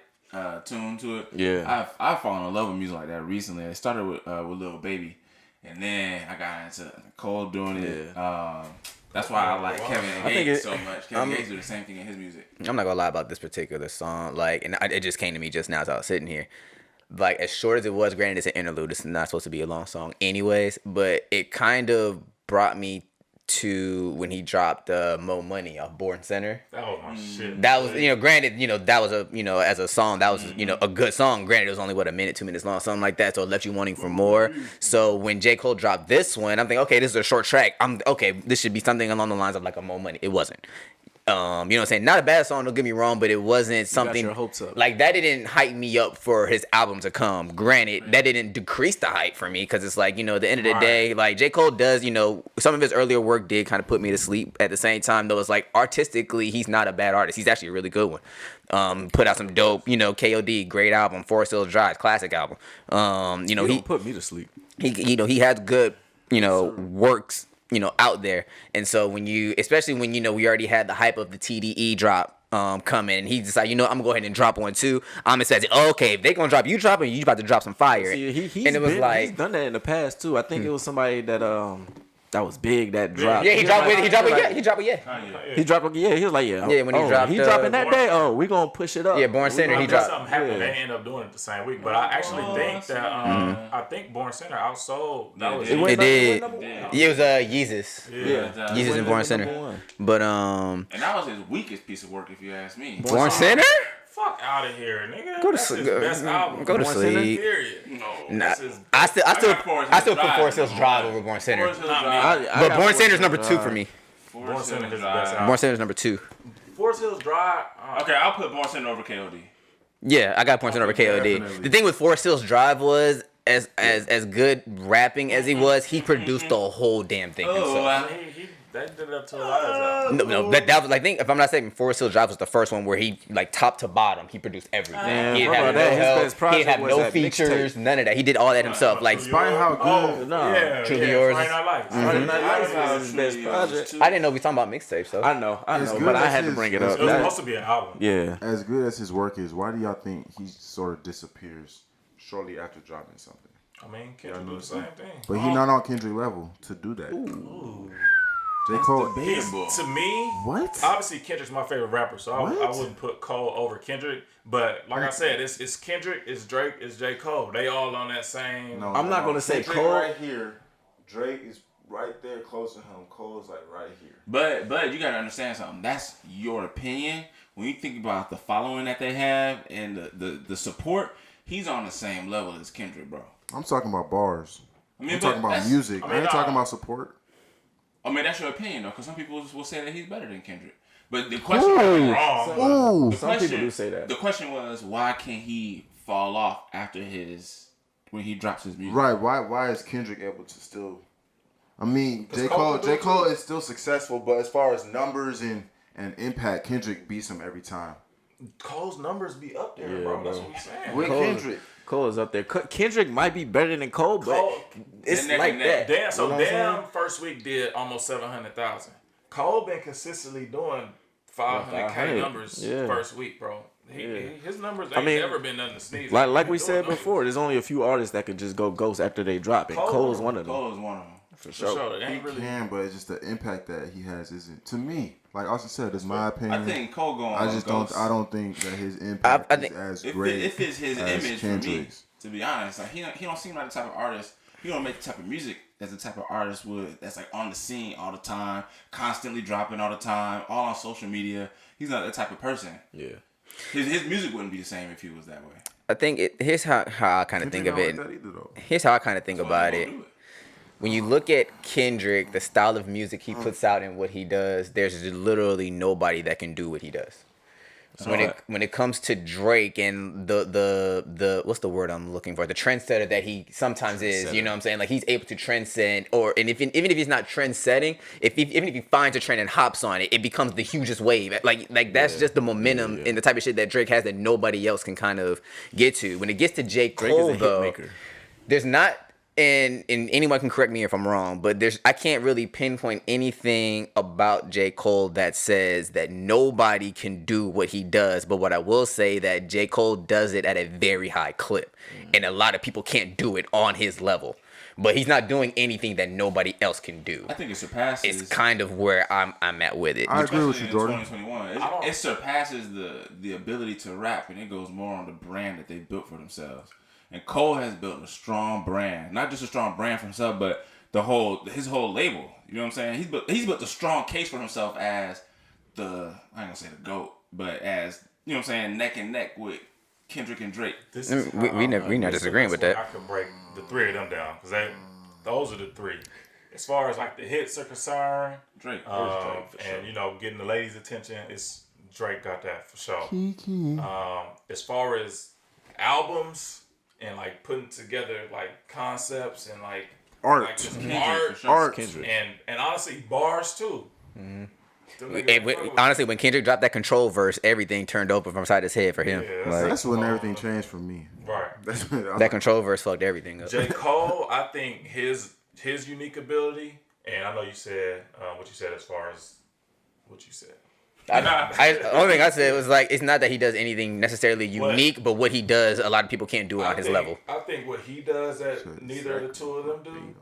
tune to it. Yeah. I've fallen in love with music like that recently. It started with Lil Baby, and then I got into Cole doing it. That's why I like Kevin think Gates it- so much. Kevin Gates do the same thing in his music. I'm not gonna lie about this particular song. Like, and it just came to me just now as I was sitting here. Like, as short as it was, granted it's an interlude. It's not supposed to be a long song, anyways. But it kind of brought me to when he dropped Mo Money off Born Center. That was my shit. That was, granted, that was as a song, that was, a good song. Granted, it was only, 1 minute, 2 minutes long, something like that. So it left you wanting for more. So when J. Cole dropped this one, I'm thinking, okay, this is a short track. This should be something along the lines of like a Mo Money. It wasn't. You know what I'm saying? Not a bad song, don't get me wrong, but it wasn't something your hopes up. like that didn't hype me up for his album to come. Granted, that didn't decrease the hype for me because it's like, at the end of the day, like J. Cole does, some of his earlier work did kind of put me to sleep. At the same time, though, it's like artistically, he's not a bad artist. He's actually a really good one. Put out some dope, KOD, great album, Forest Hills Drive, classic album. He don't put me to sleep. He has good, works, out there. And so especially when, we already had the hype of the TDE drop coming, and he decided, I'm gonna go ahead and drop one too. I'm excited. Oh, okay, if they gonna drop, you dropping, you about to drop some fire. See, he's and it was he's done that in the past too. I think it was somebody that was big that dropped. yeah, he dropped it. He dropped it. He was like, Yeah, Yeah, when he dropped, he dropping that day. Oh, we gonna push it up. Yeah, Born Center. He He dropped. something happened. They ended up doing it the same week. But I actually think that I think Born Center outsold. That was went It did. number one. It was Yeezus. yeah. Yeezus and Born Center. one. But And that was his weakest piece of work, if you ask me. Born Center. Fuck out of here, nigga. Go to That's his sleep. best album. Go to Born Center, sleep. Period. No, Nah, that's his I still got put Drive. Forest Hills Drive over Born Center. Forest Hills Not me. Drive. I But got Born Forest Center's number Hills 2 Drive. for me. Born Center is his Drive. best album. Born Center's number 2. Forest Hills Drive. Okay, I'll put Born Center over KOD. Yeah, I got Born Center over KOD. Definitely. The thing with Forest Hills Drive was as good rapping as he was, he produced the whole damn thing himself. They did it to a lot of No, that was, I think, if I'm not saying, Forest Hills Drive was the first one where he, like, top to bottom, he produced everything. Man, he didn't what have about no that? His help, best he project didn't have was no that features, mixtape. none of that. He did all that himself. Like, Despite how good. No. Yeah, Truly yeah, Yours. Friday Night Lights. Friday Night Lights was his best project. I didn't know we were talking about mixtapes, so. I know, As good but I as had to his- bring it as up. It was That- supposed to be an album. yeah. As good as his work is, why do y'all think he sort of disappears shortly after dropping something? I mean, Kendrick do the same thing. But he not on Kendrick level to do that. J. Cole. He's, to me, What? obviously Kendrick's my favorite rapper, so I What? wouldn't put Cole over Kendrick. But like I said, it's Kendrick, it's Drake, it's J. Cole. They all on that same. No, I'm not gonna say Kendrick Cole. right here. Drake is right there close to him. Cole's like right here. But you gotta understand something. That's your opinion. When you think about the following that they have and the support, he's on the same level as Kendrick, bro. I'm talking about bars. I mean, I'm but talking about that's- music. I I, mean, ain't talking about support. I mean, that's your opinion though, because some people will say that he's better than Kendrick. But the question, Wrong. Ooh. the Some question, people do say that. The question was, why can't he fall off after when he drops his music? Right. Why is Kendrick able to still? I mean, J. Cole Cole. J. Cole is still successful, but as far as numbers and impact, Kendrick beats him every time. Cole's numbers be up there, Yeah, bro. That's bro. what he's saying. With Cole- Kendrick. Cole is up there. Kendrick might be better than Cole, but Cole- it's Neck like and neck. that. Damn, so You know what I'm damn, saying? first week did almost 700,000. Cole been consistently doing 500K 500, numbers yeah. first week, bro. His numbers ain't I mean, never been nothing to sneeze at. Like He we been said doing numbers. before, there's only a few artists that could just go ghost after they drop, and Cole- Cole's one of them. Cole is one of them. For For sure. sure. It He ain't really. can, but it's just the impact that he has isn't. To me, like Austin said, it's my opinion. I think Cole going. I just don't. I don't think that his impact I think- is as If, great. if it's his as image for me, Kendrick's. to be honest, like he don't seem like the type of artist. He don't make the type of music that the type of artist would. That's like on the scene all the time, constantly dropping all the time, all on social media. He's not that type of person. Yeah. His music wouldn't be the same if he was that way. I think here's how I kind of think of Kendrick it. not like that either, though. Here's how I kind of think That's about why he it. won't do When you look at Kendrick, the style of music he puts out and what he does, there's literally nobody that can do what he does. when it comes to Drake and the what's the word I'm looking for? The trendsetter that he sometimes is, you know what I'm saying? Like he's able to transcend, and even if he's not trend setting, even if he finds a trend and hops on it, it becomes the hugest wave. Like that's just the momentum and the type of shit that Drake has that nobody else can kind of get to. When it gets to J. Cole, though, there's not. And anyone can correct me if I'm wrong, but I can't really pinpoint anything about J. Cole that says that nobody can do what he does. But what I will say that J. Cole does it at a very high clip, and a lot of people can't do it on his level. But he's not doing anything that nobody else can do. I think it surpasses. It's kind of where I'm at with it. I agree with you, Jordan. 2021, it surpasses the ability to rap, and it goes more on the brand that they built for themselves. And Cole has built a strong brand, not just a strong brand for himself, but his whole label. You know what I'm saying? He's built a strong case for himself as I ain't gonna say the GOAT, but as, you know what I'm saying, neck and neck with Kendrick and Drake. We not disagreeing with that. I can break the three of them down because those are the three. As far as like the hits are concerned, Drake, and you know, getting the ladies' attention, it's Drake got that for sure. As far as albums and like putting together like concepts and like art, like just art, and honestly bars too. Honestly, when Kendrick dropped that Control verse, everything turned open from side his head for him. Yeah, that's when everything changed for me. Right. That Control verse fucked everything up. J. Cole, I think his unique ability, and I know you said what you said as far as what you said. The only thing I said was like, it's not that he does anything necessarily unique, but what he does, a lot of people can't do it on his level. I think what he does that neither of the two of them do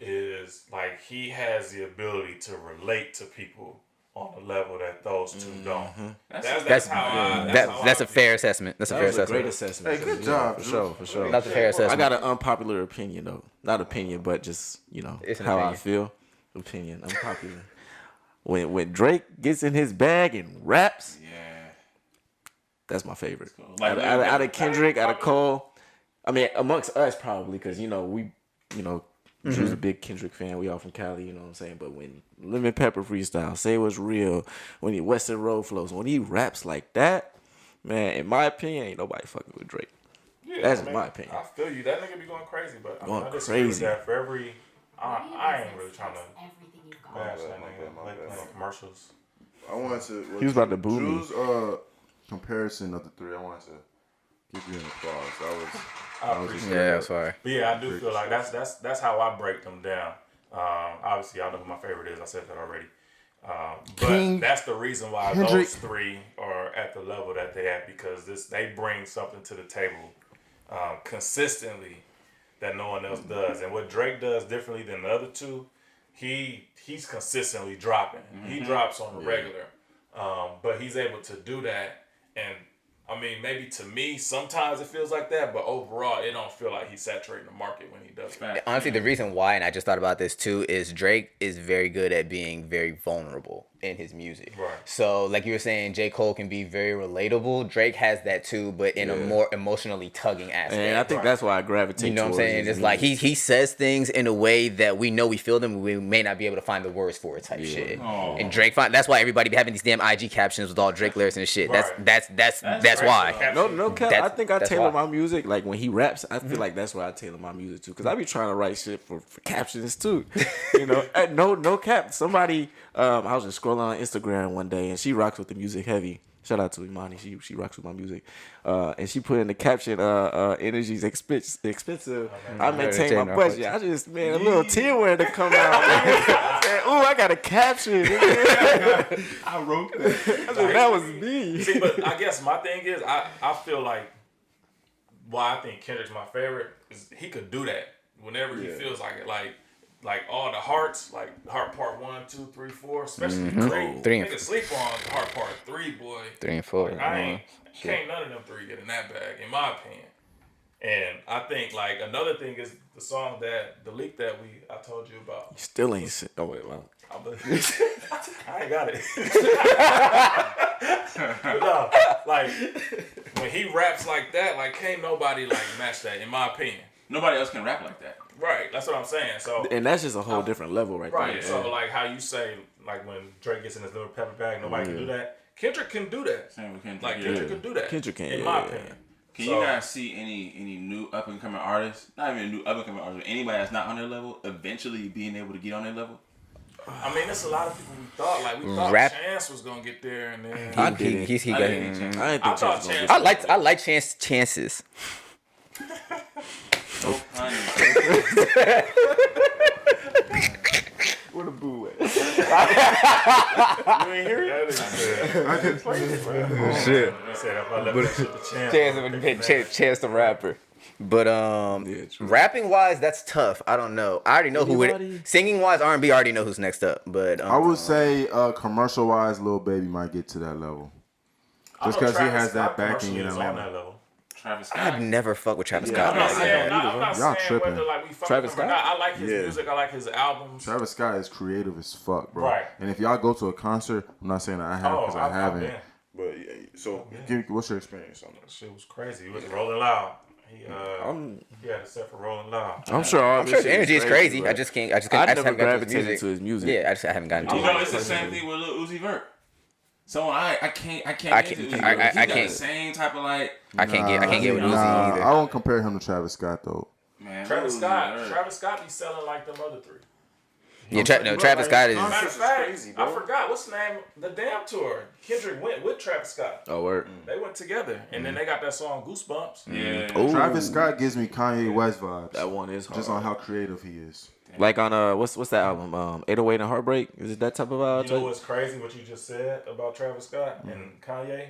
is like he has the ability to relate to people on a level that those two don't. That's a fair assessment. That's a fair assessment. Great assessment. Hey, good job, for sure. That's a fair assessment. I got an unpopular opinion though. Not opinion, but just It's an how opinion. I feel. Opinion. Unpopular. When Drake gets in his bag and raps, that's my favorite. Like, out of Kendrick, out of Cole, I mean, amongst us probably, because Drew's a big Kendrick fan. We all from Cali, you know what I'm saying. But when Lemon Pepper freestyle, Say What's Real, when he Western Road flows, when he raps like that, man, in my opinion, ain't nobody fucking with Drake. That's my opinion. I feel you. That nigga be going crazy, but Going I disagree with crazy. that for every. I ain't really trying to Everything you've got. bash that nigga like playing commercials. I wanted to. He was about to boo me. Drew's comparison of the three. I wanted to give you an applause. That was Yeah, sorry. But yeah, I do feel like that's how I break them down. Obviously, y'all know who my favorite is. I said that already. But King that's the reason why Kendrick. those three are at the level that they at, because they bring something to the table consistently that no one else does. And what Drake does differently than the other two, he's consistently dropping. He drops on the regular, but he's able to do that. And I mean, maybe to me, sometimes it feels like that, but overall, it don't feel like he's saturating the market when he does that. Honestly, the reason why, and I just thought about this too, is Drake is very good at being very vulnerable in his music. Right. So, like you were saying, J. Cole can be very relatable. Drake has that too, but in a more emotionally tugging aspect. And I think that's why I gravitate. You know what I'm towards saying? his It's like music. he says things in a way that we know we feel them, we may not be able to find the words for it type shit. Oh. And Drake, that's why everybody be having these damn IG captions with all Drake lyrics and shit. Right. That's right. why. No cap. That's- I think I that's tailor why. my music like when he raps. I feel like that's why I tailor my music too, because I be trying to write shit for captions too. No cap. Somebody, I was just scrolling on Instagram one day and she rocks with the music heavy. Shout out to Imani. She rocks with my music. And she put in the caption, energy's expensive. I maintain my budget. I just, man, a little tear wanted to come out. Said, ooh, I got a caption. I wrote that. I said, that was me. See, but I guess my thing is, I feel like why I think Kendrick's my favorite is he could do that whenever he feels like it. Like all the hearts, like heart part 1, 2, 3, 4, especially 3. Three and Niggas sleep on heart part 3, boy. 3 and 4. Like, can't none of them 3 get in that bag, in my opinion. And I think like another thing is the song the leak that I told you about. Still ain't shit. Oh, wait, wow. I ain't got it. But no, like when he raps like that, like can't nobody like match that, in my opinion. Nobody else can rap like that. Right. That's what I'm saying. So. And that's just a whole different level right Right. there. So like how you say like when Drake gets in his little pepper bag, nobody can do that. Kendrick can do that. Same with Kendrick. Like Kendrick can do that. Kendrick can, in yeah, my yeah. opinion. Can So- you guys see any new up and coming artists? Not even a new up and coming artist, but anybody that's not on their level eventually being able to get on their level? I mean, there's a lot of people we thought we thought Rap- Chance was gonna get there, and then I did it. He I got. didn't think I didn't I think thought Chance was Chance. gonna get I like chances. So funny. Where the boo at? That nigga said, I didn't play it, bro. Shit. he said if I left that shit to Chance, Chance the rapper. But true. rapping wise, that's tough. I don't know. I already know who Anybody? it. Singing wise, R&B, I already know who's next up. But I would say commercial wise, Lil Baby might get to that level. Just because he has that backing in on Atlanta. that level. Travis Scott. I've never fucked with Travis Yeah, Scott. I'm not I saying, don't I'm not Y'all saying tripping. whether like we fuck Travis with him or Scott? not. I like his Yeah. music. I like his albums. Travis Scott is creative as fuck, bro. Right. And if y'all go to a concert, I'm not saying that I have because I I've haven't. been. But yeah, so, what's your experience on That this? shit was crazy. He was Rolling Loud. He I'm had a set for Rolling Loud. sure. I'm sure his energy is crazy. but I just can't. I I just never haven't gotten gravitated to his music. Yeah, I haven't gotten to You it. know, it's the same thing with Lil Uzi Vert. So I can't I get can't- into Uzi I- Vert. I He got can't. the same type of like, I can't get with Uzi Nah, either. I won't compare him to Travis Scott though. man. Travis Lil Uzi Scott. Vert. Travis Scott be selling like them other three. Yeah, Travis Scott is. Matter of is fact, crazy, I bro. forgot what's the name. The damn tour. Kendrick went with Travis Scott. Oh, word. They went together, and then they got that song Goosebumps. Yeah. Ooh. Travis Scott gives me Kanye West vibes. That one is hard. Just on how creative he is. Like on what's that album? 808 and Heartbreak. Is it that type of You know what's crazy? What you just said about Travis Scott and Kanye.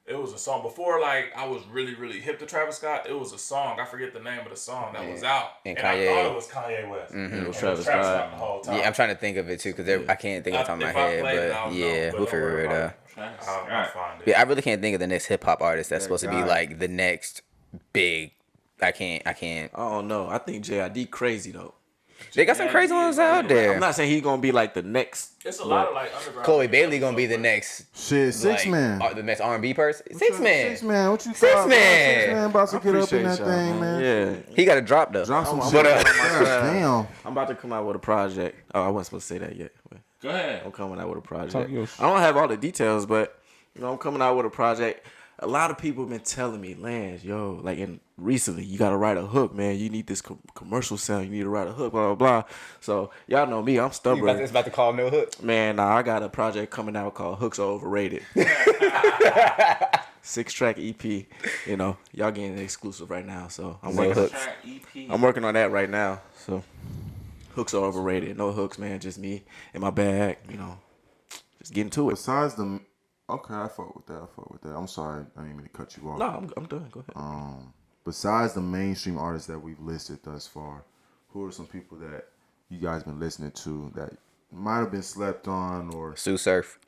It was a song before, like I was really, really hip to Travis Scott. It was a song. I forget the name of the song that was out, And I Kanye. thought it was Kanye West. It And was Travis Scott. the whole time. Yeah, I'm trying to think of it too because I can't think of it on top of If my I head. played it, I But don't yeah, know, but we'll don't worry figure it about out. Travis I'll Scott. find it. Yeah, I really can't think of the next hip hop artist that's supposed to be guy. like the next big. I can't. I don't know. I think JID crazy though. They got some crazy ones out there. I'm not saying he's gonna be like the next. It's a lot of like underground. Chloe music Bailey gonna be the stuff, next. Shit, Six like, Man. The next R&B person. Six Man. Six Man. What you Six thought, bro? Man. Six Man about to get up in Appreciate that y'all, thing, man. Yeah. He got a drop though. Drop some I'm- shit. I'm- God damn. I'm about to come out with a project. Oh, I wasn't supposed to say that yet. But Go ahead. I'm coming out with a project. Talk your I don't have all the details, but I'm coming out with a project. A lot of people have been telling me, Lance, yo, like recently, you gotta write a hook, man. You need this commercial sound. You need to write a hook, blah blah blah. So y'all know me, I'm stubborn. It's about to call no hook. Man, nah, I got a project coming out called Hooks Are Overrated. 6-track EP. You know, y'all getting the exclusive right now. So I'm No working. hooks. Track EP. I'm working on that right now. So hooks are overrated. No hooks, man. Just me in my bag. You know, just getting to it. Besides the, okay, I fuck with that. I'm sorry, I didn't mean to cut you off. No, I'm done. Go ahead. Besides the mainstream artists that we've listed thus far, who are some people that you guys been listening to that might have been slept on or Sue Surf.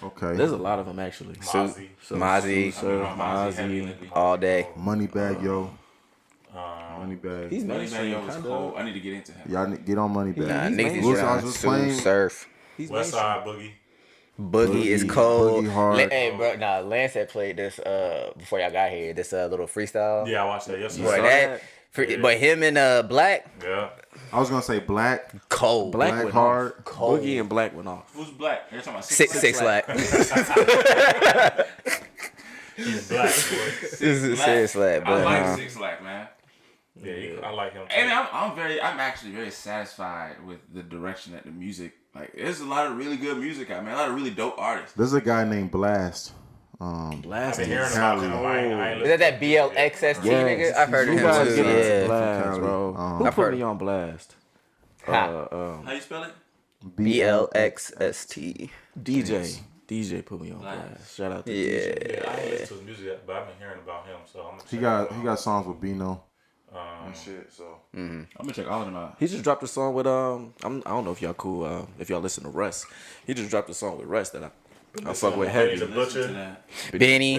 okay? There's a lot of them actually. Mozzie. Mozzie. Sir, Mozzie heavy Mozzie. lately. All day. Moneybag Yo. Moneybag. He's Moneybag mainstream. Yo was Kinda. cold. I need to get into him. Y'all get on Moneybag. Nah, He's niggas mainstream. is I on was Sue playing- Surf. He's West mainstream. Side Boogie. Boogie is Boogie, cold. Boogie hard. Hey, bro, nah, Lance had played this before y'all got here. This little freestyle. Yeah, I watched that yesterday. Boy, saw that. that? But him and Black, Yeah. I was gonna say Black. cold. Black Black went hard. off. Cold. Boogie and Black went off. Who's black? You're talking about Six Black. He's black, boy. This is Six Black, I but like 6 Black, man. Yeah, I like him too. And I'm actually very satisfied with the direction that the music. Like, there's a lot of really good music out, man. A lot of really dope artists. There's a guy named Blast. I've Blast. been hearing about Cali. him. I ain't is that BLXST nigga? I've heard of You him guys too. get into Yeah. Blast, Cali. bro. Who I've put heard- me on Blast? How you spell it? BLXST. DJ put me on Blast. Shout out to Yeah. DJ. Yeah, I ain't listened to his music yet, but I've been hearing about him, so I'm gonna check He him got out. he got songs with Bino and shit. So I'm gonna check all of them out. He just dropped a song with I don't know if y'all cool if y'all listen to Russ. He just dropped a song with Russ that I fuck with Benny heavy. the Listen to Butcher. that. Benny.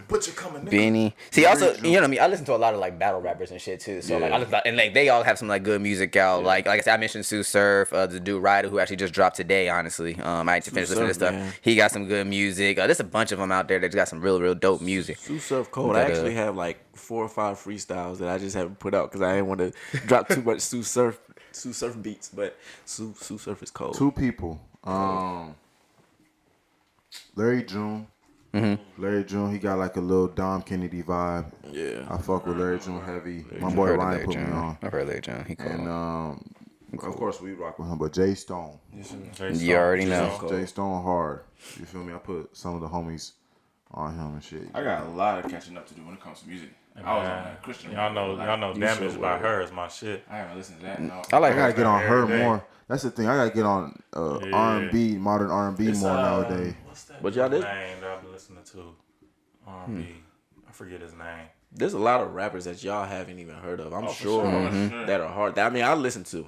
Butcher coming in. Benny. See, also, you know what I mean? I listen to a lot of like battle rappers and shit too. So like, I listen to, and like they all have some like good music out. Like I said, I mentioned Sue Surf, the dude Ryder who actually just dropped today. Honestly, I had to finish listening to Surf, stuff. man. He got some good music. There's a bunch of them out there that got some real dope music. Sue Surf cold. But, I actually have like 4 or 5 freestyles that I just haven't put out because I didn't want to drop too much Sue Surf beats. But Sue Surf is cold. 2 people. Larry June. Larry June, he got like a little Dom Kennedy vibe. Yeah. I fuck with Larry June heavy. My I've boy heard of Ryan Larry put me June. on. I've heard Larry June. He cool. And of course we rock with him, but Jay Stone. You already know. Jay Stone hard. You feel me? I put some of the homies on him and shit. I got a lot of catching up to do when it comes to music. I was on that Christian. Y'all know Damaged by Her is my shit. I haven't listened to that. No. I like I gotta get on her Every day. more. That's the thing. I gotta get on R&B, modern R&B more nowadays. What's that But y'all dude's did- name that I've been listening to? R&B. I forget his name. There's a lot of rappers that y'all haven't even heard of. I'm For sure sure. that are hard. I mean, I listen to.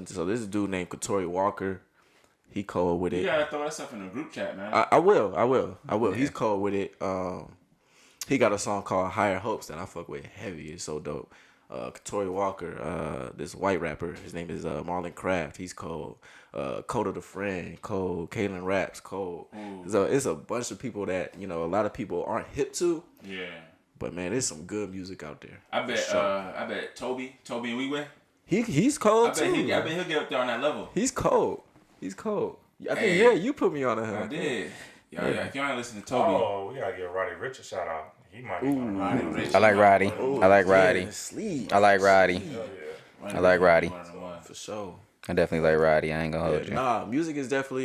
So this is a dude named Katori Walker. He cold with You it. gotta throw that stuff in the group chat, man. I will. He's cold with it. He got a song called Higher Hopes that I fuck with heavy. It's so dope. Katori Walker, this white rapper, his name is Marlon Craft. He's cold. Coda the Friend, cold. Kaylin Raps, cold. So it's a bunch of people that, you know, a lot of people aren't hip to. Yeah. But man, there's some good music out there. I bet Toby and Weeway. He's cold I too. bet he'll get up there on that level. He's cold. I think Hey. you put me on to him. I did. Yeah. If y'all ain't listen to Toby, Oh, we gotta give Roddy Rich a shout out. He might be on Roddy the Ricch. I like Roddy. I like Roddy. Yeah, sleep. I like Roddy. I like Roddy. One of the ones. For sure. I definitely like Roddy. I ain't gonna hold you. Nah, music is definitely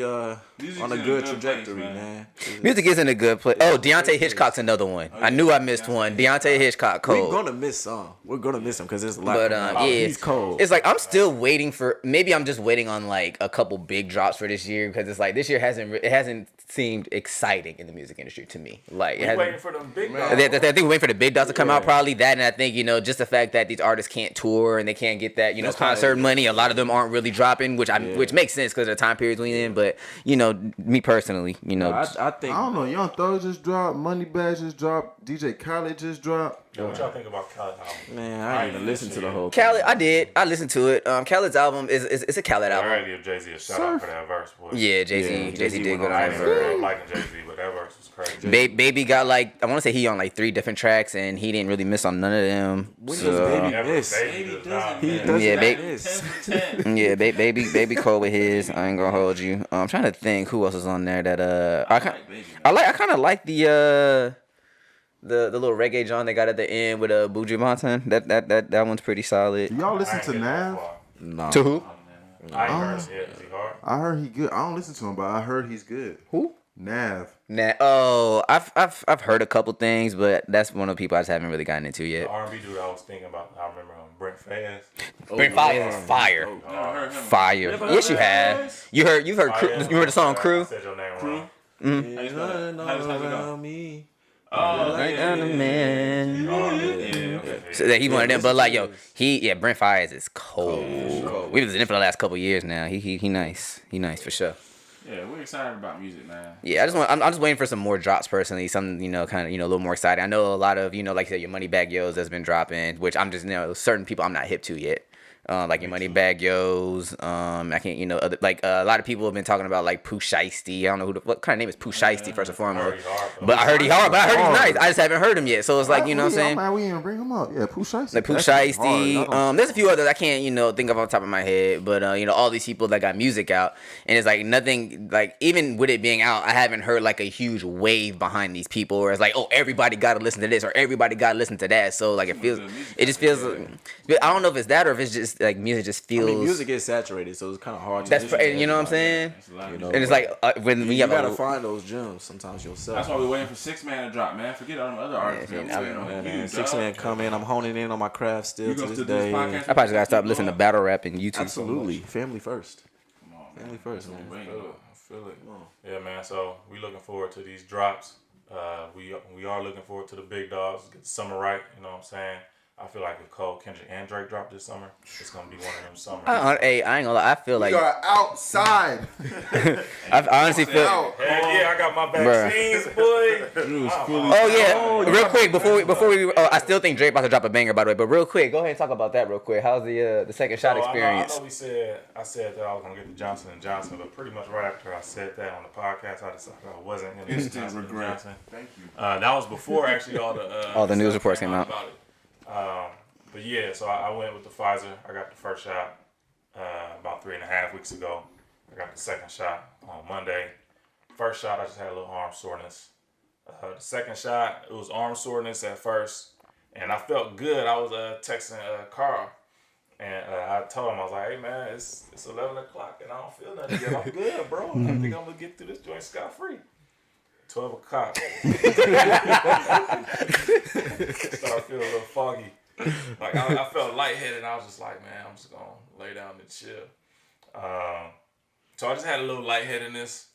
Music's on a in a good good trajectory, place, man. Music is in a good place. Oh, Deontay Hitchcock's another one. I knew I missed one. Deontay Hitchcock, We're cold. gonna miss some. We're gonna miss him because there's a lot. But coming out. yeah, He's cold. It's like I'm still waiting for. Maybe I'm just waiting on like a couple big drops for this year because it's like this year hasn't seemed exciting in the music industry to me. Like it We hasn't. waiting for them big dogs. I think we're waiting for the big dogs to come out. Probably that, and I think just the fact that these artists can't tour and they can't get that That's kinda- concert money. A lot of them aren't really dropping, which makes sense because of the time periods we in. But me personally, I think. I don't know. Young Thug just dropped. Moneybagg just dropped. DJ Khaled just dropped. Yo, what y'all think about Khaled album? Man, I didn't even listen to the whole. Khaled, I did. I listened to it. Khaled's album it's a Khaled I album. gotta give Jay-Z a shout out for that verse, boy. Yeah, Jay-Z Yeah, did Jay-Z good on went I that ain't verse. grow up liking Jay-Z, but that verse was crazy. Baby got I want to say he on like 3 different tracks and he didn't really miss on none of them. When So, does Baby Never- miss? Baby does not He miss. doesn't Yeah, like baby. this. 10 for 10. yeah, baby cold with his. I ain't gonna hold you. I'm trying to think who else is on there that I kind of like the little reggae John they got at the end with Buju Banton. That one's pretty solid. Do y'all I listen ain't to get that Nav? far. Nah. To who? I ain't heard it yet. Is he hard? I heard he good. I don't listen to him, but I heard he's good. Who? Nav. Nah. Oh, I've heard a couple things, but that's one of the people I just haven't really gotten into The yet. R&B dude I was thinking about, I remember Brent Fayez. Brent Fire, fire. Never heard him. Fire. Yes, you have. You've heard. Crew, you heard the song I "Crew"? said your name wrong. How you spell that? How's it go? Around me. Oh, Like yeah, I'm a yeah, man. yeah. Oh, yeah, okay. So that he one of them, but like Brent Fires is cold. We've been in for the last couple years now. He nice. He nice for sure. Yeah, we're excited about music, man. Yeah, I'm just waiting for some more drops personally. Some kind of a little more exciting. I know a lot of like you said, your Moneybagg Yo's that's been dropping, which I'm just certain people I'm not hip to yet. Like your Moneybagg Yo's. I can't other, like a lot of people have been talking about like Pooh Shiesty. I don't know what kind of name is Pooh Shiesty first and foremost. But I heard he hard. But I heard he's nice. I just haven't heard him yet. So it's like what I'm saying. Man, we didn't bring him up. Yeah, Pooh Shiesty. Like Pooh That shit's hard. Shiesty. There's a few others I can't, think of off the top of my head. But all these people that got music out, and it's like nothing. Like even with it being out, I haven't heard like a huge wave behind these people, where it's like, oh, everybody got to listen to this or everybody got to listen to that. So like it just feels. I don't know if it's that or if it's just like music just feels. I mean, music is saturated, so it's kind of hard to. That's listen to you know what I'm saying. That's a lot of You know, music. And it's like when we you have gotta find those gems sometimes yourself. That's why we're waiting for 6 Man to drop, man. Forget all them other artists. Yeah, man. I We're waiting on you, 6 dog. Man come in. I'm honing in on my craft still You to gonna this still do this day. podcast? I probably just gotta stop listening to battle rap and YouTube. Absolutely, family first. Come on, man. Family first, man. Waiting. I feel it. Yeah, man. So we looking forward to these drops. We are looking forward to the big dogs. Get the summer right. You know what I'm saying? I feel like if Cole, Kendrick, and Drake drop this summer, it's gonna be one of them summers. Hey, I ain't gonna lie. I feel like We are outside. I honestly feel. Out. Hell yeah, I got my vaccines, boy. Drew's fully. Oh yeah, real quick before we I still think Drake about to drop a banger, by the way. But real quick, go ahead and talk about that real quick. How's the second shot So experience? I know I said that I was gonna get the Johnson & Johnson, but pretty much right after I said that on the podcast, I decided I wasn't gonna get the Instant Johnson & regret. Johnson. Thank you. That was before actually all the news stuff reports came out. about it. But yeah, so I went with the Pfizer. I got the first shot about 3.5 weeks ago. I got the second shot on Monday. First shot, I just had a little arm soreness. The second shot, it was arm soreness at first, and I felt good. I was texting Carl, and I told him, I was like, "Hey man, it's 11 o'clock, and I don't feel nothing yet. I'm good, bro. I think I'm gonna get through this joint scot free." 12 o'clock. Started feeling a little foggy. Like I felt lightheaded, and I was just like, man, I'm just gonna lay down and chill. So I just had a little lightheadedness,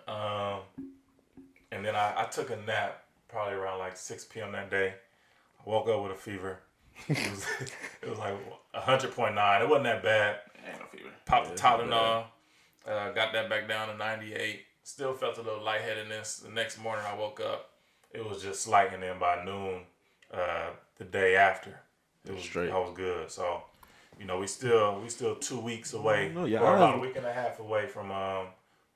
and then I took a nap probably around like 6 p.m. that day. I woke up with a fever. It was like 100.9. It wasn't that bad. Ain't no fever. Popped the Tylenol, got that back down to 98. Still felt a little lightheadedness. The next morning I woke up, it was just slight, and then by noon, the day after, it was Straight. I was good. So, we still 2 weeks away, No, yeah, or I- about a week and a half away from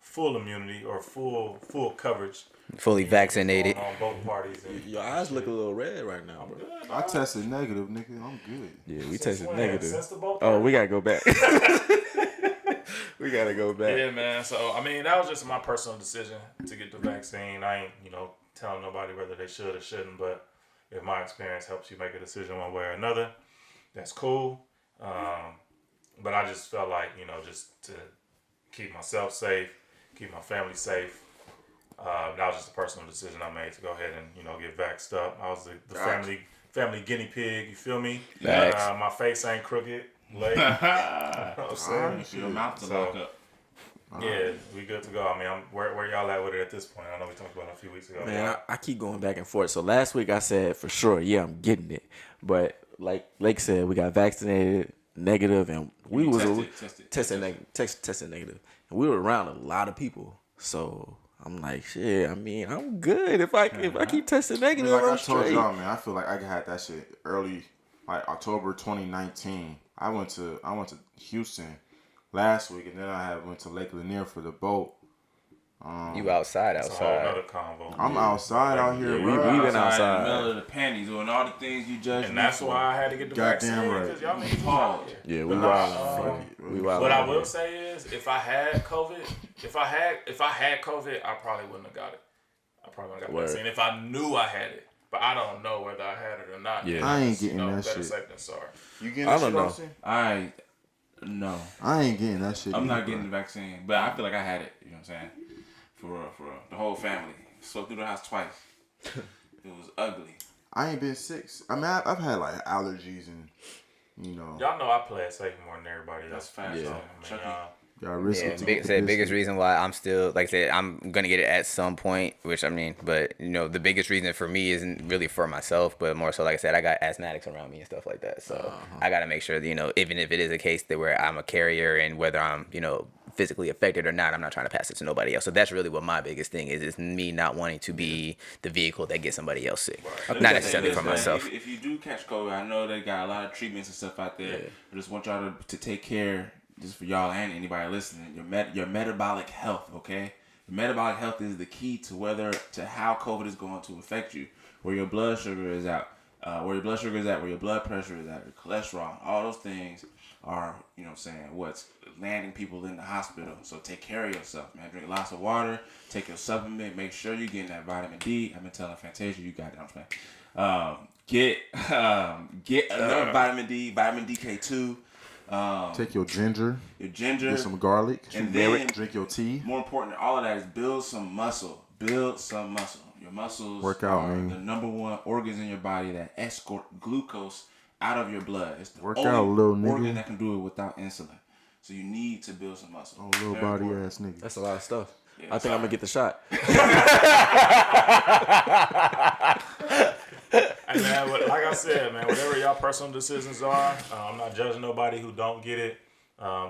full immunity or full coverage. Fully vaccinated. On both parties. And Your eyes look a little red right now, bro. good, I dog. tested negative, nigga. I'm good. Yeah, we Since tested when? negative. Since the both Oh, parties? we gotta go back. We gotta go back. Yeah, man. So, I mean, that was just my personal decision to get the vaccine. I ain't, telling nobody whether they should or shouldn't, but if my experience helps you make a decision one way or another, that's cool. But I just felt like, just to keep myself safe, keep my family safe, that was just a personal decision I made to go ahead and, get vaxxed up. I was the family guinea pig, you feel me? Facts. My face ain't crooked. Leg. You know what I'm saying? Your mouth to So- lock up. Yeah, we good to go. I mean, where y'all at with it at this point? I know we talked about it a few weeks ago. Man, I keep going back and forth. So last week I said for sure, yeah, I'm getting it. But like Lake said, we got vaccinated, negative, and we was tested negative. And we were around a lot of people. So I'm like, shit, I mean, I'm good. If I keep testing negative, Like I I'm told straight. y'all, man, I feel like I had that shit early, like October 2019. I went to Houston last week, and then I went to Lake Lanier for the boat. You outside. It's a whole other convo. I'm outside out here, Yeah, bro. we been outside. in the middle of the panties doing all the things you judge. And that's why I had to get the Goddamn vaccine, right. because y'all niggas out here. Yeah, we But wild. We wild. What I will say is, if I had COVID, if I had COVID, I probably wouldn't have got it. I probably wouldn't have got the vaccine if I knew I had it. But I don't know whether I had it or not. Yeah. I ain't getting that better shit. safe than sorry. You getting I that don't shit, know. Austin? No, I ain't getting that shit. I'm either, not getting bro. the vaccine, but I feel like I had it. You know what I'm saying? For real, the whole family. Slept through the house twice. It was ugly. I ain't been sick. I mean, I've had like allergies and Y'all know I play it safe more than everybody else. That's fast. Yeah. So, I mean, Chucky. y'all risk Yeah, it. biggest reason why I'm still, like I said, I'm gonna get it at some point. Which I mean, but the biggest reason for me isn't really for myself, but more so, like I said, I got asthmatics around me and stuff like that. So I gotta make sure that even if it is a case that where I'm a carrier and whether I'm physically affected or not, I'm not trying to pass it to nobody else. So that's really what my biggest thing is me not wanting to be the vehicle that gets somebody else sick, not necessarily for Listen, myself. If you do catch COVID, I know they got a lot of treatments and stuff out there. I just want y'all to take care, just for y'all and anybody listening, your metabolic health. Okay, your metabolic health is the key to how COVID is going to affect you. Where your blood sugar is at, where your blood pressure is at, your cholesterol, all those things are, what's landing people in the hospital. So take care of yourself, man. Drink lots of water, take your supplement, make sure you're getting that vitamin D. I've been telling Fantasia, you got it, man. Get enough vitamin D, vitamin DK2. Take your ginger, Get some garlic, and then drink your tea. more important than all of that is build some muscle. Your muscles Work out, are man. the number one organs in your body that escort glucose out of your blood. It's the Work only out, little nigga. organ that can do it without insulin. So you need to build some muscle. Oh, little Very body important. ass nigga. That's a lot of stuff. Yeah, I think I'm gonna get the shot. And man, like I said, man, whatever y'all personal decisions are, I'm not judging nobody who don't get it.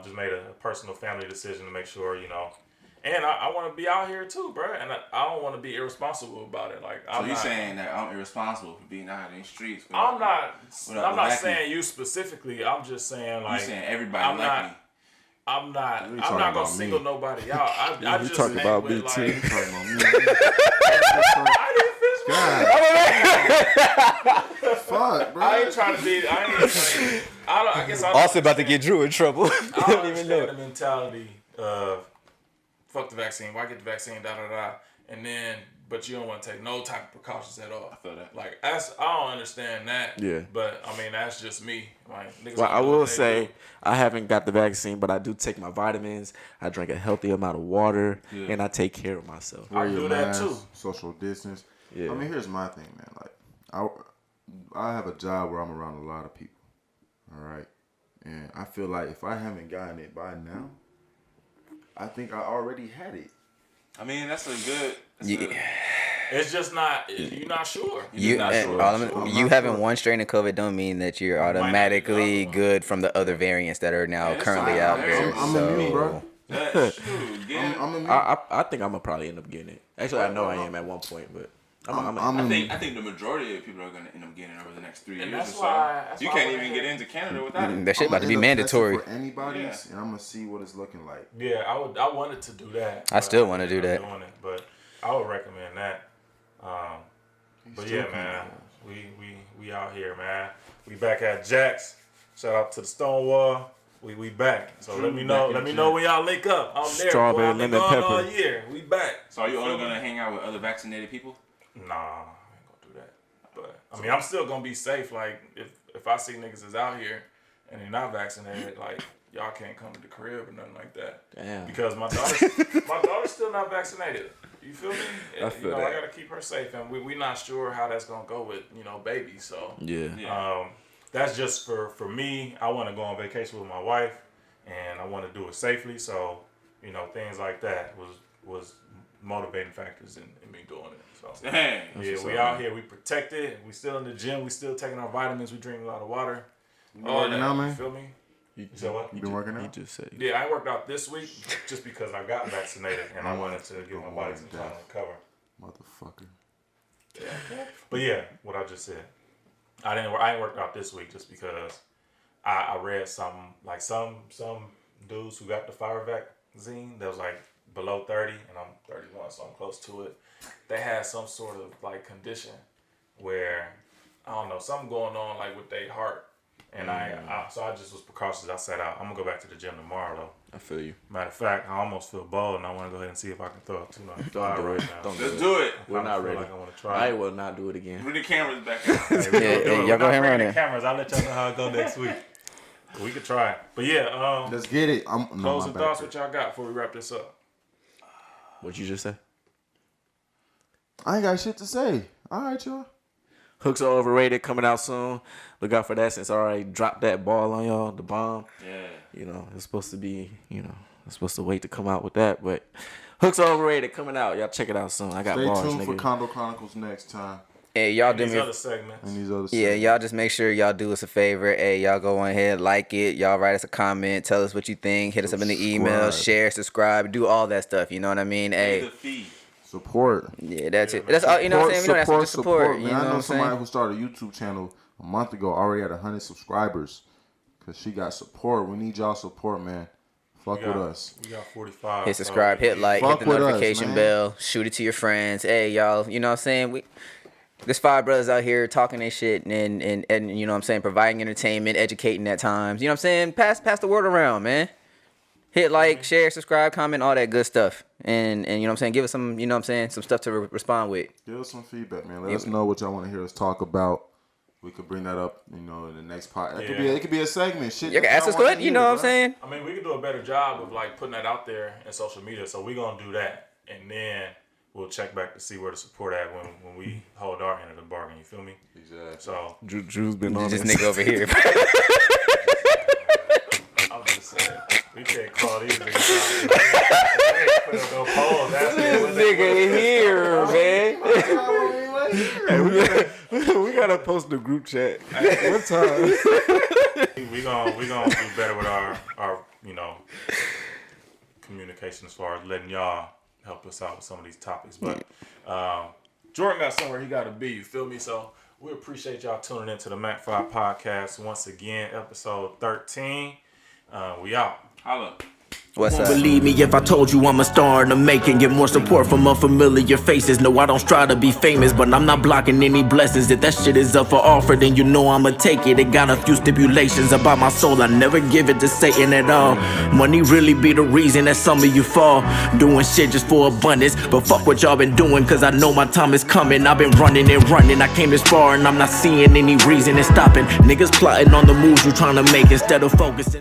Just made a personal family decision to make sure, you know. And I want to be out here too, bro. And I don't want to be irresponsible about it. Like, So you saying that I'm irresponsible for being out in the streets? I'm not saying you specifically. I'm just saying like you saying everybody like me. I'm not talking gonna about single me? nobody out. I You just talking hang about with, me like, too? I didn't finish my Fuck, bro. I ain't trying to be. I guess I'm Also about to get Drew in trouble. I Don't don't even know. understand the mentality of fuck the vaccine. Why get the vaccine? Da da da. And then, but you don't want to take no type of precautions at all. I feel that. Like I don't understand that. Yeah. But I mean, that's just me. Like, niggas Well, gonna I do what will they say do. I haven't got the vaccine, but I do take my vitamins. I drink a healthy amount of water, and I take care of myself. Wear I your do that mask, too. social distance. Yeah. I mean, here's my thing, man. Like, I have a job where I'm around a lot of people. All right, and I feel like if I haven't gotten it by now, I think I already had it. I mean, that's a good. It's just not. You're not sure. You not and sure. you having one strain of COVID don't mean that you're automatically good from the other variants that are now currently out there. I'm So immune, bro. That's true. Again, I'm immune. I think I'm gonna probably end up getting it. Actually, I know I am at one point, but I'm I think the majority of people are gonna end up getting it over the next 3 And years or that's so. why- that's You why I can't wanna even hear- get into Canada without it. that shit about to be mandatory. for anybody's, and I'm gonna see what it's looking like. Yeah, I wanted to do that. I but still wanna do ended up that. doing it, but I would recommend that. But still yeah, can't man, do we out here, man. We back at Jack's. Shout out to the Stonewall. We back. So let me know. Let me know when y'all link up. I'm there. Strawberry, boy. I've been lemon, gone pepper. all year. We back. So are you only gonna hang out with other vaccinated people? Nah, I ain't gonna do that. But I mean, I'm still gonna be safe. Like if I see niggas is out here and they're not vaccinated, like y'all can't come to the crib or nothing like that. Damn. Because my daughter's still not vaccinated. You feel me? I feel I that. gotta keep her safe, and we not sure how that's gonna go with baby. So yeah. that's just for me. I want to go on vacation with my wife, and I want to do it safely. So things like that was motivating factors in me doing it. So Dang. yeah, we out here, we protected. We still in the gym. We still taking our vitamins. We drink a lot of water. working out, man? You feel me? You said what? You been working He out? just said. Yeah, I worked out this week just because I got vaccinated and I wanted to give my body some time to recover. Motherfucker. But yeah, what I just said. I ain't worked out this week just because I read something like some dudes who got the Pfizer vaccine that was like below 30 and I'm 31, so I'm close to it. They had some sort of like condition where I don't know, something going on like with their heart. And so I just was precautious. I sat out. I'm gonna go back to the gym tomorrow though. I feel you. Matter of fact, I almost feel bold and I want to go ahead and see if I can throw a 295 Don't do right it. now. Don't Let's do it. do it. We're I not feel ready. like I want to try. I will not do it again. Bring the cameras back out. Yeah, y'all go ahead and run it. Cameras. I'll let y'all know how it go next week. We could try. But yeah, Let's get it. closing thoughts. What y'all got before we wrap this up? What you just say? I ain't got shit to say. All right, y'all. Hooks are overrated. Coming out soon. Look out for that since I already dropped that ball on y'all. The bomb. Yeah. It's supposed to be. I'm supposed to wait to come out with that, but Hooks are overrated. Coming out. Y'all check it out soon. I got Stay bars, tuned for nigga. Condo Chronicles next time. Hey, y'all do These me. other segments. And these other Yeah, segments. y'all just make sure y'all do us a favor. Hey, y'all go on ahead, like it. Y'all write us a comment. Tell us what you think. Hit us up in the email. Subscribe. Share, subscribe. Do all that stuff. You know what I mean? Pay Hey, the fee. Support. yeah, that's it. That's all. You know what I'm saying? We know that's just support. You man. know I what know I'm somebody saying? who started a YouTube channel a month ago already had 100 subscribers because she got support. We need y'all support, man. Fuck with us. We got 45. Hit subscribe, hit like, Fuck hit the with us, notification man. bell, shoot it to your friends. Hey, y'all, you know what I'm saying? There's 5 brothers out here talking their shit and you know what I'm saying, providing entertainment, educating at times. You know what I'm saying? Pass the word around, man. Hit like, share, subscribe, comment, all that good stuff. And you know what I'm saying? Give us some, you know what I'm saying, some stuff to respond with. Give us some feedback, man. Let us know what y'all want to hear us talk about. We could bring that up, in the next part. It could be a segment. Shit. You can that ask y'all us wanna good, you hear, know what I'm bro. saying? I mean, we could do a better job of like putting that out there in social media. So we're gonna do that, and then we'll check back to see where the support at when we hold our end of the bargain. You feel me? Exactly. So Drew's been on This this. nigga over here. I'm just saying, we can't call these niggas out. We ain't put up no polls. This nigga here, man. Hey, we gotta post the group chat. What time? We gonna do better with our communication as far as letting y'all help us out with some of these topics. But Jordan got somewhere he got to be. You feel me? So we appreciate y'all tuning into the Mac 5 podcast once again, episode 13. We out. Holla. What's up? Believe me if I told you I'm a star in the making. Get more support from unfamiliar faces. No, I don't strive to be famous, but I'm not blocking any blessings. If that shit is up for offer, then you know I'ma take it. It got a few stipulations about my soul. I never give it to Satan at all. Money really be the reason that some of you fall. Doing shit just for abundance. But fuck what y'all been doing, cause I know my time is coming. I've been running and running. I came this far and I'm not seeing any reason in stopping. Niggas plotting on the moves you trying to make instead of focusing.